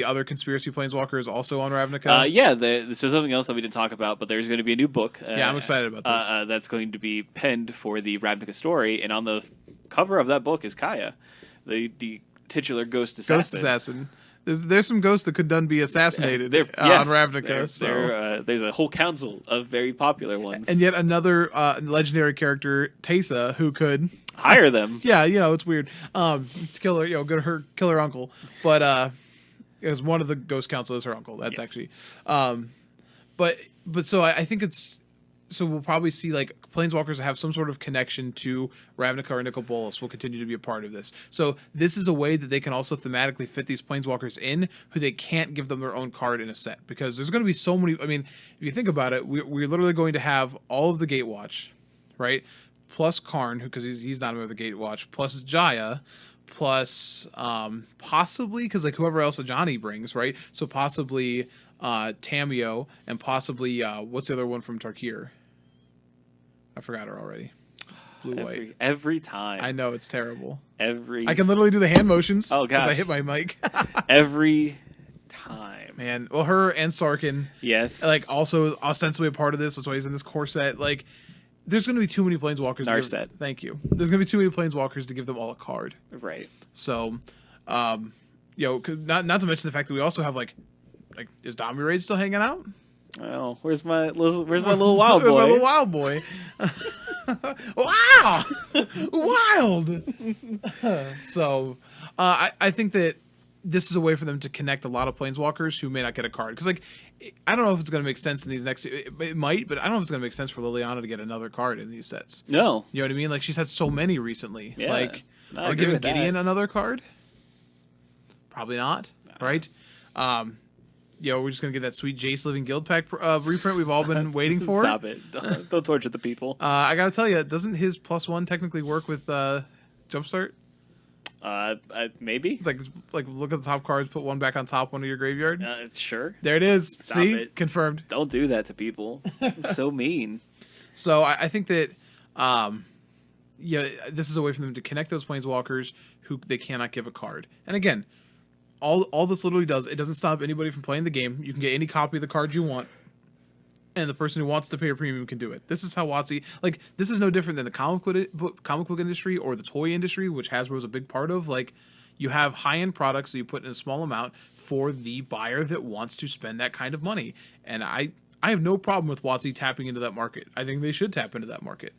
other conspiracy planeswalker is also on Ravnica? Yeah, so something else that we didn't talk about, but there's going to be a new book. Yeah, I'm excited about this. That's going to be penned for the Ravnica story, and on the cover of that book is Kaya, the titular ghost assassin. Ghost assassin. There's some ghosts that could done be assassinated yes, on Ravnica. There's a whole council of very popular ones. And yet another legendary character, Teysa, who could hire them. Yeah, it's weird. To kill her, kill her uncle. But as one of the ghost council is her uncle. That's actually. But so I think it's. So we'll probably see like planeswalkers that have some sort of connection to Ravnica or Nicol Bolas will continue to be a part of this. So this is a way that they can also thematically fit these planeswalkers in who they can't give them their own card in a set, because there's going to be so many. I mean, if you think about it, we're literally going to have all of the Gatewatch, right? Plus Karn, because he's not a member of the Gatewatch, plus Jaya, plus possibly, because like whoever else Ajani brings, right? So possibly Tamio, and possibly what's the other one from Tarkir? I forgot her already. Blue-white. Every time. I know, it's terrible. I can literally do the hand motions. Oh, gosh. As I hit my mic. Every time. Man. Well, her and Sarkin. Yes. Like, also ostensibly a part of this. That's why he's in this core set. Like, there's going to be too many planeswalkers. Narset. Thank you. There's going to be too many planeswalkers to give them all a card. Right. So, not to mention the fact that we also have, like is Dominarid still hanging out? Oh, where's my little wild boy? Where's my little wild boy? Wow, wild. So, I think that this is a way for them to connect a lot of planeswalkers who may not get a card. Because, like, I don't know if it's going to make sense in these next. It might, but I don't know if it's going to make sense for Liliana to get another card in these sets. No, you know what I mean? Like, she's had so many recently. Yeah, like, are we giving Gideon another card? Probably not. No. Right? We're just gonna get that sweet Jace Living Guild Pack reprint we've all been waiting for. Stop it! Don't torture the people. I gotta tell you, doesn't his +1 technically work with Jumpstart? Maybe. It's like look at the top cards, put one back on top one of your graveyard. Sure. There it is. Stop See, it. Confirmed. Don't do that to people. It's so mean. So I think that this is a way for them to connect those planeswalkers who they cannot give a card. And again, all this literally does, it doesn't stop anybody from playing the game. You can get any copy of the card you want. and the person who wants to pay a premium can do it. This is how WotC, like, this is no different than the comic book industry or the toy industry, which Hasbro's a big part of. Like, you have high-end products that you put in a small amount for the buyer that wants to spend that kind of money. And I have no problem with WotC tapping into that market. I think they should tap into that market.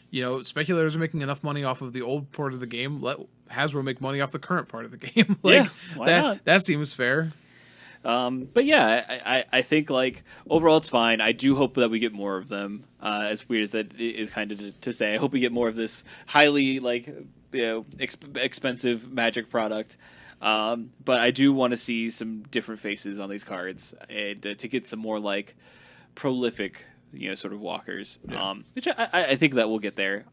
You know, speculators are making enough money off of the old part of the game. Let Hasbro make money off the current part of the game. Like, yeah, why not? That seems fair. But yeah, I think like overall it's fine. I do hope that we get more of them. As weird as that is kind of to say, I hope we get more of this highly like expensive Magic product. But I do want to see some different faces on these cards and to get some more like prolific, sort of walkers. Yeah. Which I think that we'll get there.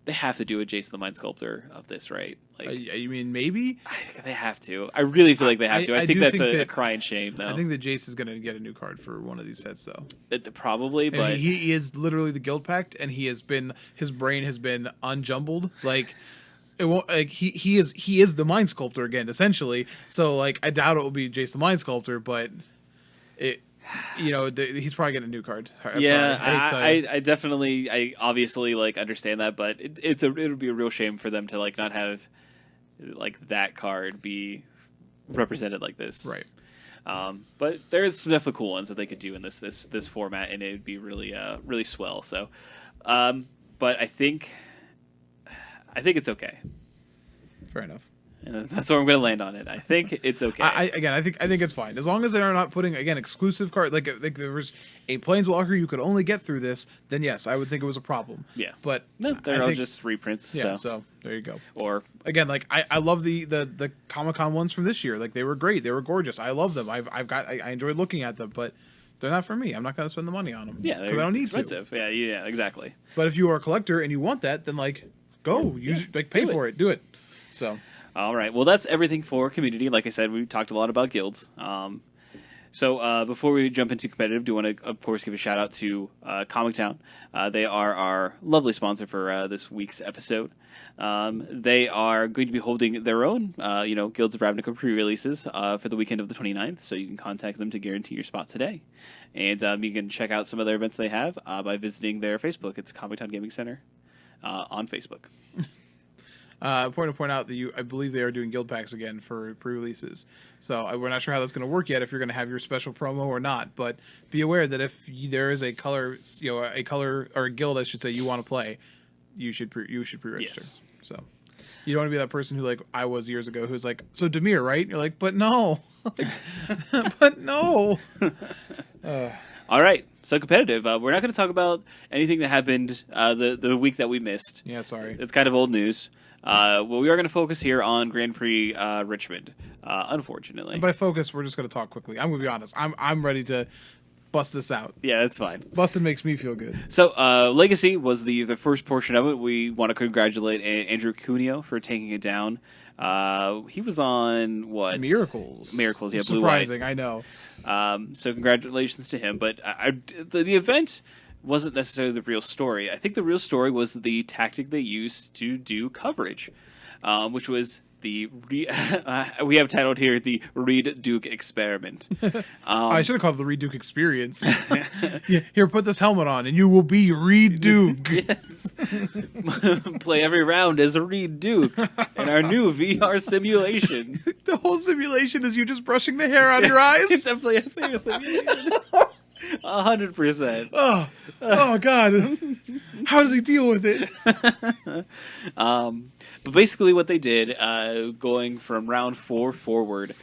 They have to do a Jason the Mind Sculptor of this, right? Like, you mean maybe? they have to. I really feel like they have to. I think that's a crying shame, though. I think that Jace is going to get a new card for one of these sets, though. Probably, and but he is literally the Guild Pact, and his brain has been unjumbled. Like, it won't. Like he is the Mind Sculptor again, essentially. So like, I doubt it will be Jace the Mind Sculptor, but it. He's probably getting a new card. I definitely, I obviously like understand that, but it would be a real shame for them to like not have like that card be represented like this, right? But there's some definitely cool ones that they could do in this format, and it would be really really swell. So, but I think it's okay. Fair enough. And that's where I'm going to land on it. I think it's okay. I think it's fine as long as they are not putting exclusive card like there was a Planeswalker you could only get through this. Then yes, I would think it was a problem. Yeah, but no, they're all just reprints. Yeah, so there you go. Or again, like I love the Comic-Con ones from this year. Like they were great. They were gorgeous. I love them. I enjoyed looking at them, but they're not for me. I'm not going to spend the money on them. Yeah, because I don't need expensive. To. Yeah, exactly. But if you are a collector and you want that, then like go pay for it. Do it. So. All right. Well, that's everything for community. Like I said, we talked a lot about guilds. So before we jump into competitive, do want to, of course, give a shout out to Comic Town. They are our lovely sponsor for this week's episode. They are going to be holding their own, Guilds of Ravnica pre-releases for the weekend of the 29th. So you can contact them to guarantee your spot today. And you can check out some of their events they have by visiting their Facebook. It's Comic Town Gaming Center on Facebook. Point to point out that I believe they are doing guild packs again for pre-releases. So we're not sure how that's going to work yet, if you're going to have your special promo or not. But be aware that if there is a color, a color or a guild, I should say, you want to play, you should pre-register. Yes. So you don't want to be that person who like I was years ago, who's like, so Demir, right? And you're like, but no, but no. All right. So competitive. We're not going to talk about anything that happened the week that we missed. Yeah, sorry. It's kind of old news. Well, we are going to focus here on Grand Prix Richmond, unfortunately. And by focus, we're just going to talk quickly. I'm going to be honest. I'm ready to bust this out. Yeah, that's fine. Busting makes me feel good. So Legacy was the first portion of it. We want to congratulate Andrew Cuneo for taking it down. He was on what? Miracles, yeah, surprising, Blue-White. I know. So congratulations to him. But the event wasn't necessarily the real story. I think the real story was the tactic they used to do coverage, which was we have titled here the Reed Duke experiment. I should have called it the Reed Duke experience. Here, put this helmet on, and you will be Reed Duke. Yes. Play every round as a Reed Duke in our new VR simulation. The whole simulation is you just brushing the hair out of your eyes. It's definitely a serious simulation. 100%. Oh God! How does he deal with it? But basically, what they did, going from round 4 forward,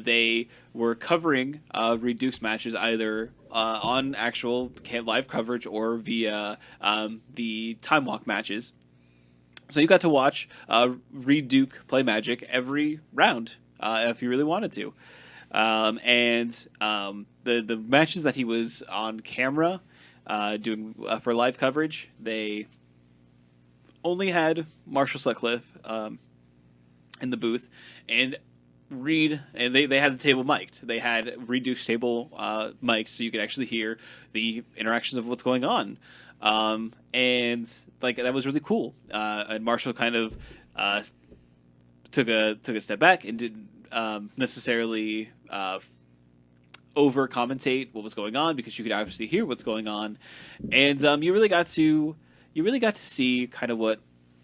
they were covering Reed Duke's matches either on actual live coverage or via the time walk matches. So you got to watch Reed Duke play Magic every round if you really wanted to. The matches that he was on camera doing for live coverage, they only had Marshall Sutcliffe in the booth, and Reed, and they had the table mic'd. They had Reed Duke's table mic'd, so you could actually hear the interactions of what's going on. And like that was really cool. And Marshall kind of took a step back and didn't necessarily over commentate what was going on because you could obviously hear what's going on, and you really got to see kind of what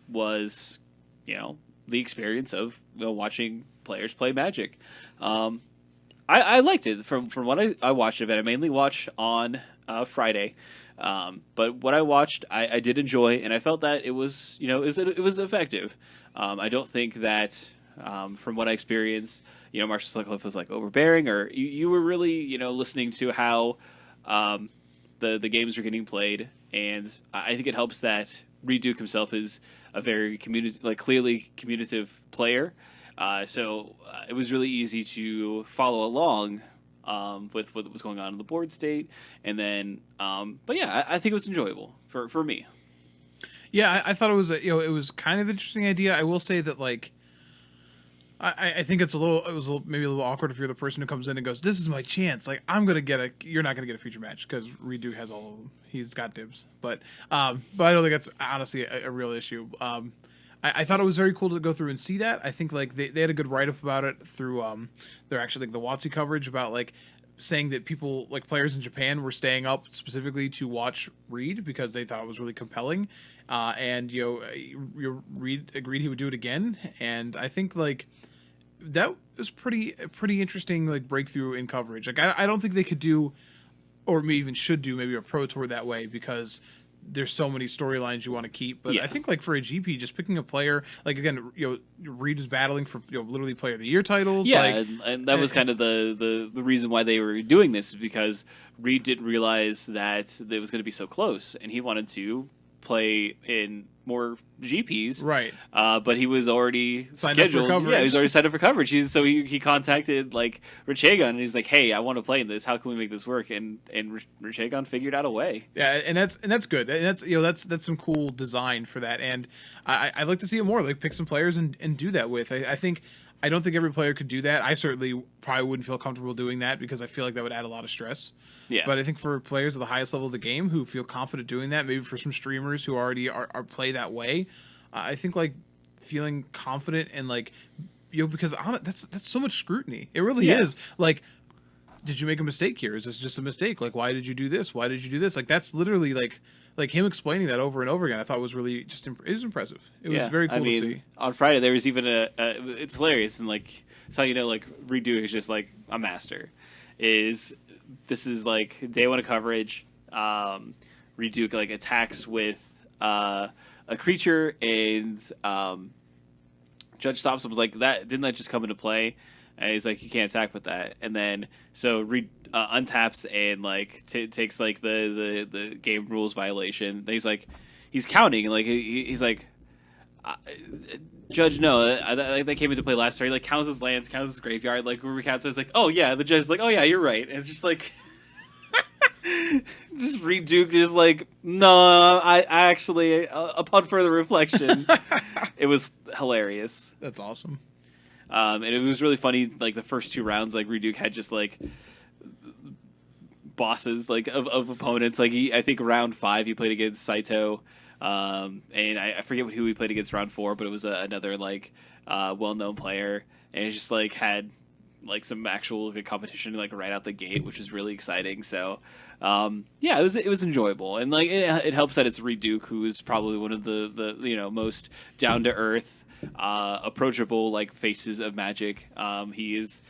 was, the experience of watching players play Magic. I liked it from what I watched of it. I mainly watched on Friday, but what I watched, I did enjoy, and I felt that it was it was effective. I don't think that from what I experienced, Marshall Sutcliffe was like overbearing, or you were really listening to how the games are getting played, and I think it helps that Reed Duke himself is a very clearly communicative player. So it was really easy to follow along with what was going on in the board state, and then, but yeah, I think it was enjoyable for me. Yeah, I thought it was it was kind of an interesting idea. I will say that I think it was maybe a little awkward if you're the person who comes in and goes, "This is my chance. Like I'm gonna get you're not gonna get a feature match because Redo has all of them. He's got dibs." But I don't think that's honestly a real issue. I thought it was very cool to go through and see that. I think they had a good write up about it through their actually the WotC coverage about saying that people players in Japan were staying up specifically to watch Reed because they thought it was really compelling, and Reed agreed he would do it again, and I think that was pretty interesting breakthrough in coverage. I don't think they could do, or maybe even should do, maybe a pro tour that way because there's so many storylines you want to keep. But yeah. I think for a GP, just picking a player again, Reed was battling for literally Player of the Year titles. Yeah, and that was kind of the reason why they were doing this, is because Reed didn't realize that it was going to be so close, and he wanted to play in more GPs, right? But he was already scheduled. Yeah, he was already signed up for coverage. So he contacted Richagon, and he's like, "Hey, I want to play in this. How can we make this work?" And Richagon figured out a way. Yeah, and that's good. And that's some cool design for that. And I'd like to see it more. Pick some players and do that with. I don't think every player could do that. I certainly probably wouldn't feel comfortable doing that because I feel like that would add a lot of stress. Yeah. But I think for players at the highest level of the game who feel confident doing that, maybe for some streamers who already are play that way, I think feeling confident and because that's so much scrutiny. It really is. Did you make a mistake here? Is this just a mistake? Why did you do this? Why did you do this? That's literally him explaining that over and over again. I thought was really just it was impressive. It was very cool to see. On Friday there was even it's hilarious, and it's how Redo is just a master. This is day one of coverage. Redo attacks with a creature, and Judge stops him. Was that didn't that just come into play? And he's like, you can't attack with that. And then so Reed untaps and takes the game rules violation. And he's counting, and he's like, Judge, no, that came into play last turn. He counts his lands, counts his graveyard, recounts. It's oh yeah, the judge's oh yeah, you're right. And it's just just Reed Duke just no, I actually upon further reflection, it was hilarious. That's awesome. And it was really funny. The first two rounds, Reed Duke had just bosses of opponents. I think round 5 he played against Saito. And I forget who we played against round 4, but it was another well-known player, and it just had some actual competition right out the gate, which was really exciting. So yeah, it was enjoyable, and it helps that it's Reed Duke, who is probably one of the most down to earth, approachable faces of Magic. He is.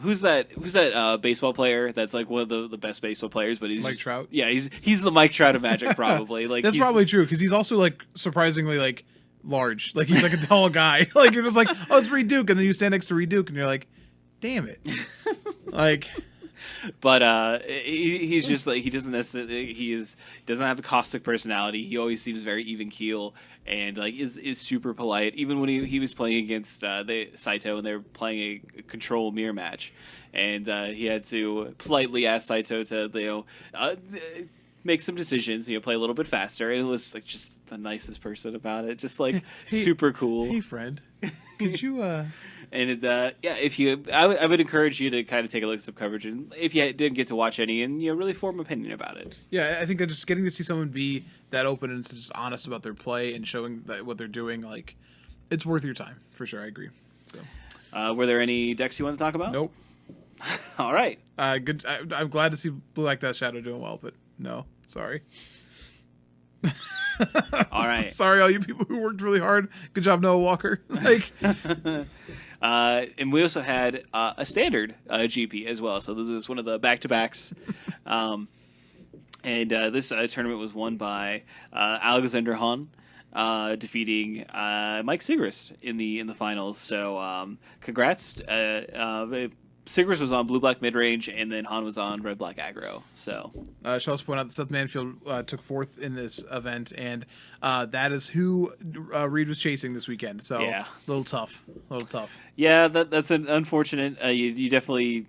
Who's that baseball player that's one of the best baseball players, but he's Mike Trout? Yeah, he's the Mike Trout of Magic, probably. That's probably true, because he's also surprisingly large. He's a tall guy. You're just oh, it's Reed Duke, and then you stand next to Reed Duke and you're damn it. But he's just he doesn't necessarily doesn't have a caustic personality. He always seems very even keel, and is super polite. Even when he was playing against the Saito, and they were playing a control mirror match, and he had to politely ask Saito to make some decisions, play a little bit faster, and it was just the nicest person about it, just hey, super cool. Hey friend, could you And it's I would encourage you to kind of take a look at some coverage, and if you didn't get to watch any, and really form an opinion about it. Yeah, I think that just getting to see someone be that open and just honest about their play and showing that what they're doing, it's worth your time for sure. I agree. So, were there any decks you want to talk about? Nope. All right. Good. I'm glad to see Black Death Shadow doing well, but no, sorry. All right. Sorry, all you people who worked really hard. Good job, Noah Walker. Like, and we also had a standard GP as well. So this is one of the back-to-backs. And this tournament was won by Alexander Hahn, defeating Mike Sigrist in the finals. So congrats. Sigrist was on blue-black mid-range, and then Hahn was on red-black aggro. So I should also point out that Seth Manfield took fourth in this event, and that is who Reed was chasing this weekend. So yeah, a little tough. Yeah, that's an unfortunate. You definitely,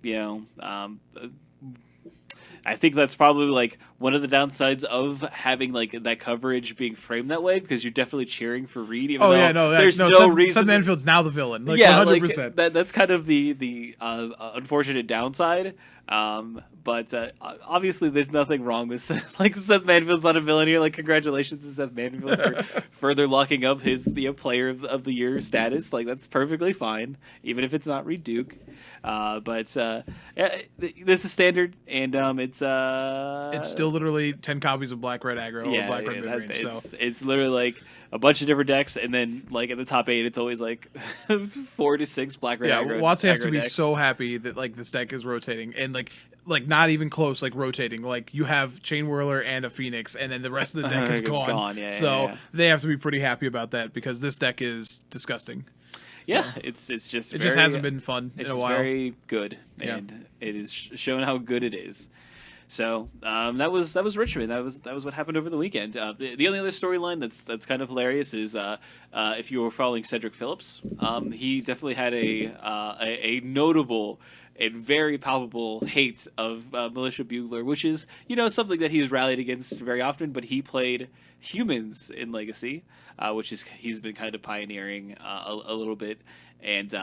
I think that's probably like one of the downsides of having like that coverage being framed that way, because you're definitely cheering for Reed. Even though there's no reason. Seth Manfield's now the villain. Like, yeah, 100%. Like, that's kind of the unfortunate downside. But obviously, there's nothing wrong with Seth. Like, Seth Manfield's not a villain here. Like, congratulations to Seth Manfield for further locking up his player of the year status. Like, that's perfectly fine, even if it's not Reed Duke. But this is standard, and it's still literally 10 copies of Black Red Aggro or Black Red Midrange. It's literally like a bunch of different decks, and then like at the top 8, it's always like 4 to 6 Black Red Aggro. Yeah, Watts has to be decks. so happy that like this deck is rotating, and like not even close, like rotating. Like, you have Chain Whirler and a Phoenix, and then the rest of the deck is gone. Yeah, they have to be pretty happy about that, because this deck is disgusting. Yeah, So, it just hasn't been fun in a while. It's very good, and it is showing how good it is. So that was Richmond. That was what happened over the weekend. The only other storyline that's kind of hilarious is if you were following Cedric Phillips, he definitely had a notable and very palpable hate of Militia Bugler, which is something that he's rallied against very often. But he played humans in Legacy, which is he's been kind of pioneering a little bit, and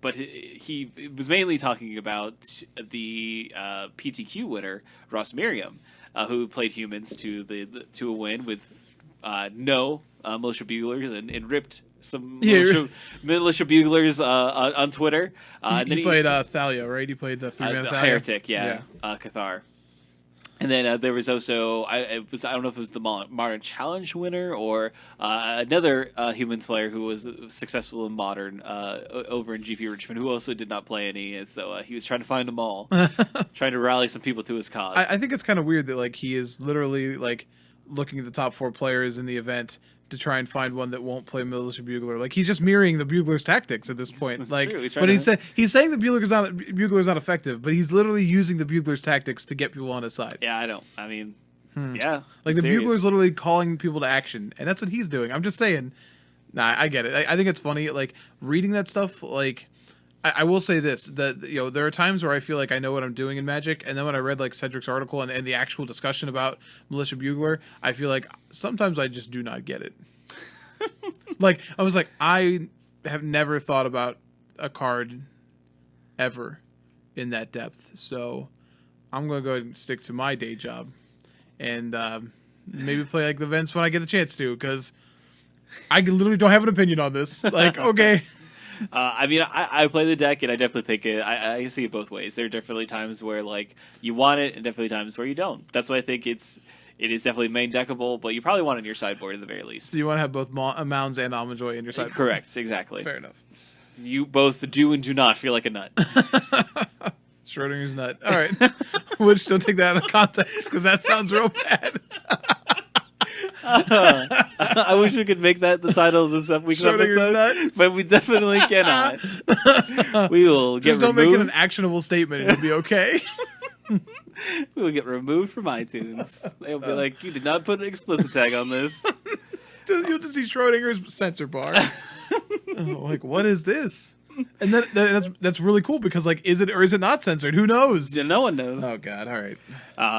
but he was mainly talking about the PTQ winner Ross Miriam, who played humans to a win with no Militia Buglers and ripped some militia Buglers on Twitter. And then he played Thalia, right? He played the 3-mana Thalia. Heretic, Cathar. And then there was also I don't know if it was the Modern Challenge winner or another Humans player who was successful in Modern over in GP Richmond, who also did not play any. And so he was trying to find them all, trying to rally some people to his cause. I think it's kind of weird that like he is literally like looking at the top 4 players in the event to try and find one that won't play Militia Bugler. Like, he's just mirroring the Bugler's tactics at this point. That's like, true. He's saying the Bugler's not effective, but he's literally using the Bugler's tactics to get people on his side. Yeah, yeah. Like, the Bugler's literally calling people to action, and that's what he's doing. I'm just saying. Nah, I get it. I think it's funny. Like, reading that stuff, like, I will say this, that there are times where I feel like I know what I'm doing in Magic, and then when I read like Cedric's article and the actual discussion about Militia Bugler, I feel like sometimes I just do not get it. Like, I was like, I have never thought about a card ever in that depth, so I'm going to go ahead and stick to my day job and maybe play like the events when I get the chance to, because I literally don't have an opinion on this. Like, okay. I play the deck, and I definitely think I see it both ways. There are definitely times where like you want it, and definitely times where you don't. That's why I think it is definitely main deckable, but you probably want it in your sideboard at the very least. So you want to have both Mounds and Almond Joy in your sideboard? Correct, exactly. Fair enough. You both do and do not feel like a nut. Schrodinger's nut. All right. We'll still take that out of context, because that sounds real bad. I wish we could make that the title of this week's episode, nut. but we definitely cannot. We will get Just don't removed. make it an actionable statement, and it'll be okay. We will get removed from iTunes. They'll be like, you did not put an explicit tag on this. You'll just see Schrodinger's censor bar. Like, what is this? And then that's really cool, because like, is it or is it not censored? Who knows? Yeah, no one knows. Oh God! All right.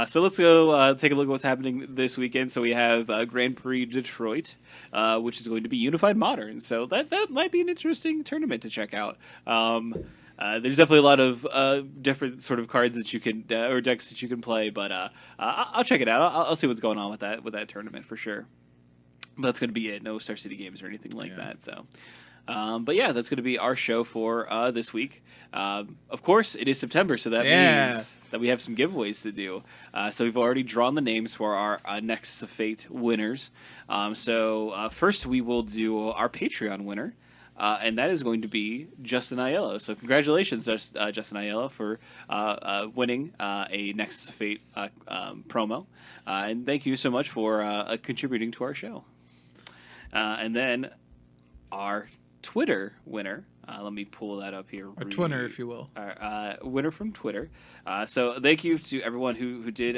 So let's go take a look at what's happening this weekend. So we have Grand Prix Detroit, which is going to be Unified Modern. So that might be an interesting tournament to check out. There's definitely a lot of different sort of cards that you can or decks that you can play, but I'll check it out. I'll see what's going on with that tournament for sure. But that's going to be it. No Star City games or anything like that. So. But yeah, that's going to be our show for this week. Of course, it is September, so that means that we have some giveaways to do. So we've already drawn the names for our Nexus of Fate winners. So first we will do our Patreon winner. And that is going to be Justin Aiello. So congratulations, Justin Aiello, for winning a Nexus of Fate promo. And thank you so much for contributing to our show. And then our Twitter winner. Let me pull that up here. Or Twinner, if you will. Our winner from Twitter. So thank you to everyone who did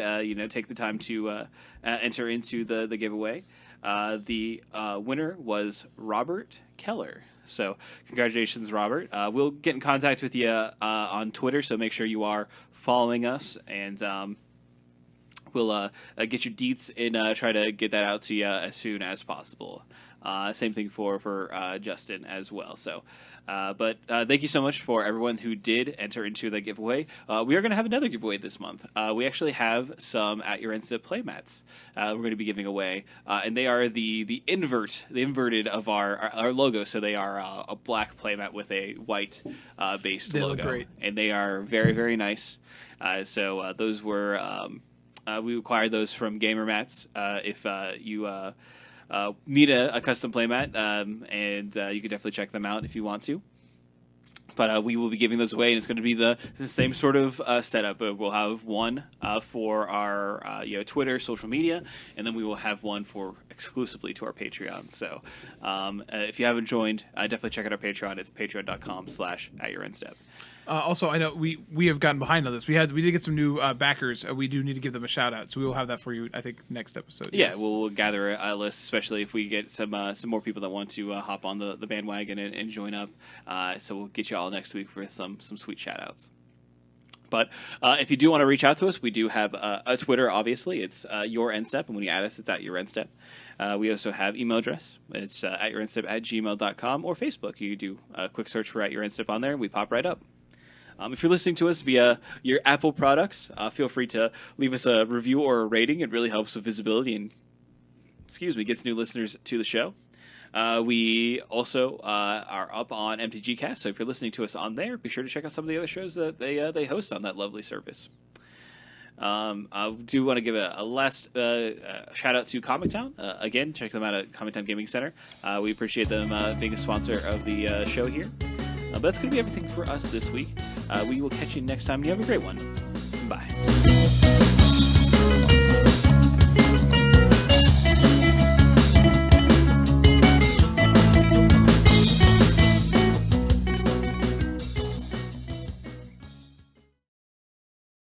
take the time to enter into the giveaway. The winner was Robert Keller. So congratulations, Robert. We'll get in contact with you on Twitter, so make sure you are following us, and we'll get your deets and try to get that out to you as soon as possible. Same thing for Justin as well. So, but thank you so much for everyone who did enter into the giveaway. We are going to have another giveaway this month. We actually have some At Your Insta playmats we're going to be giving away, and they are the inverted of our logo. So they are a black playmat with a white based they logo. Look great. And they are very, very nice. So those were we acquired those from Gamer Mats. If you need a custom playmat, and you can definitely check them out if you want to. But we will be giving those away, and it's going to be the same sort of setup. We'll have one for our Twitter, social media, and then we will have one for exclusively to our Patreon. So if you haven't joined, definitely check out our Patreon. It's patreon.com/atYourInStep. Also, I know we have gotten behind on this. We did get some new backers. We do need to give them a shout out, so we will have that for you, I think, next episode. Yeah, yes. we'll gather a list, especially if we get some more people that want to hop on the bandwagon and join up. So we'll get you all next week for some sweet shout outs. But if you do want to reach out to us, we do have a Twitter, obviously. It's YourInStep, and when you add us, it's at YourInStep. We also have email address. It's atYourInStep@gmail.com, or Facebook. You do a quick search for @YourInStep on there, and we pop right up. If you're listening to us via your Apple products, feel free to leave us a review or a rating. It really helps with visibility and, gets new listeners to the show. We also are up on MTG Cast, so if you're listening to us on there, be sure to check out some of the other shows that they host on that lovely service. I do want to give a last shout out to Comic Town. Again, check them out at Comic Town Gaming Center. We appreciate them being a sponsor of the show here. But that's going to be everything for us this week. We will catch you next time. You have a great one. Bye.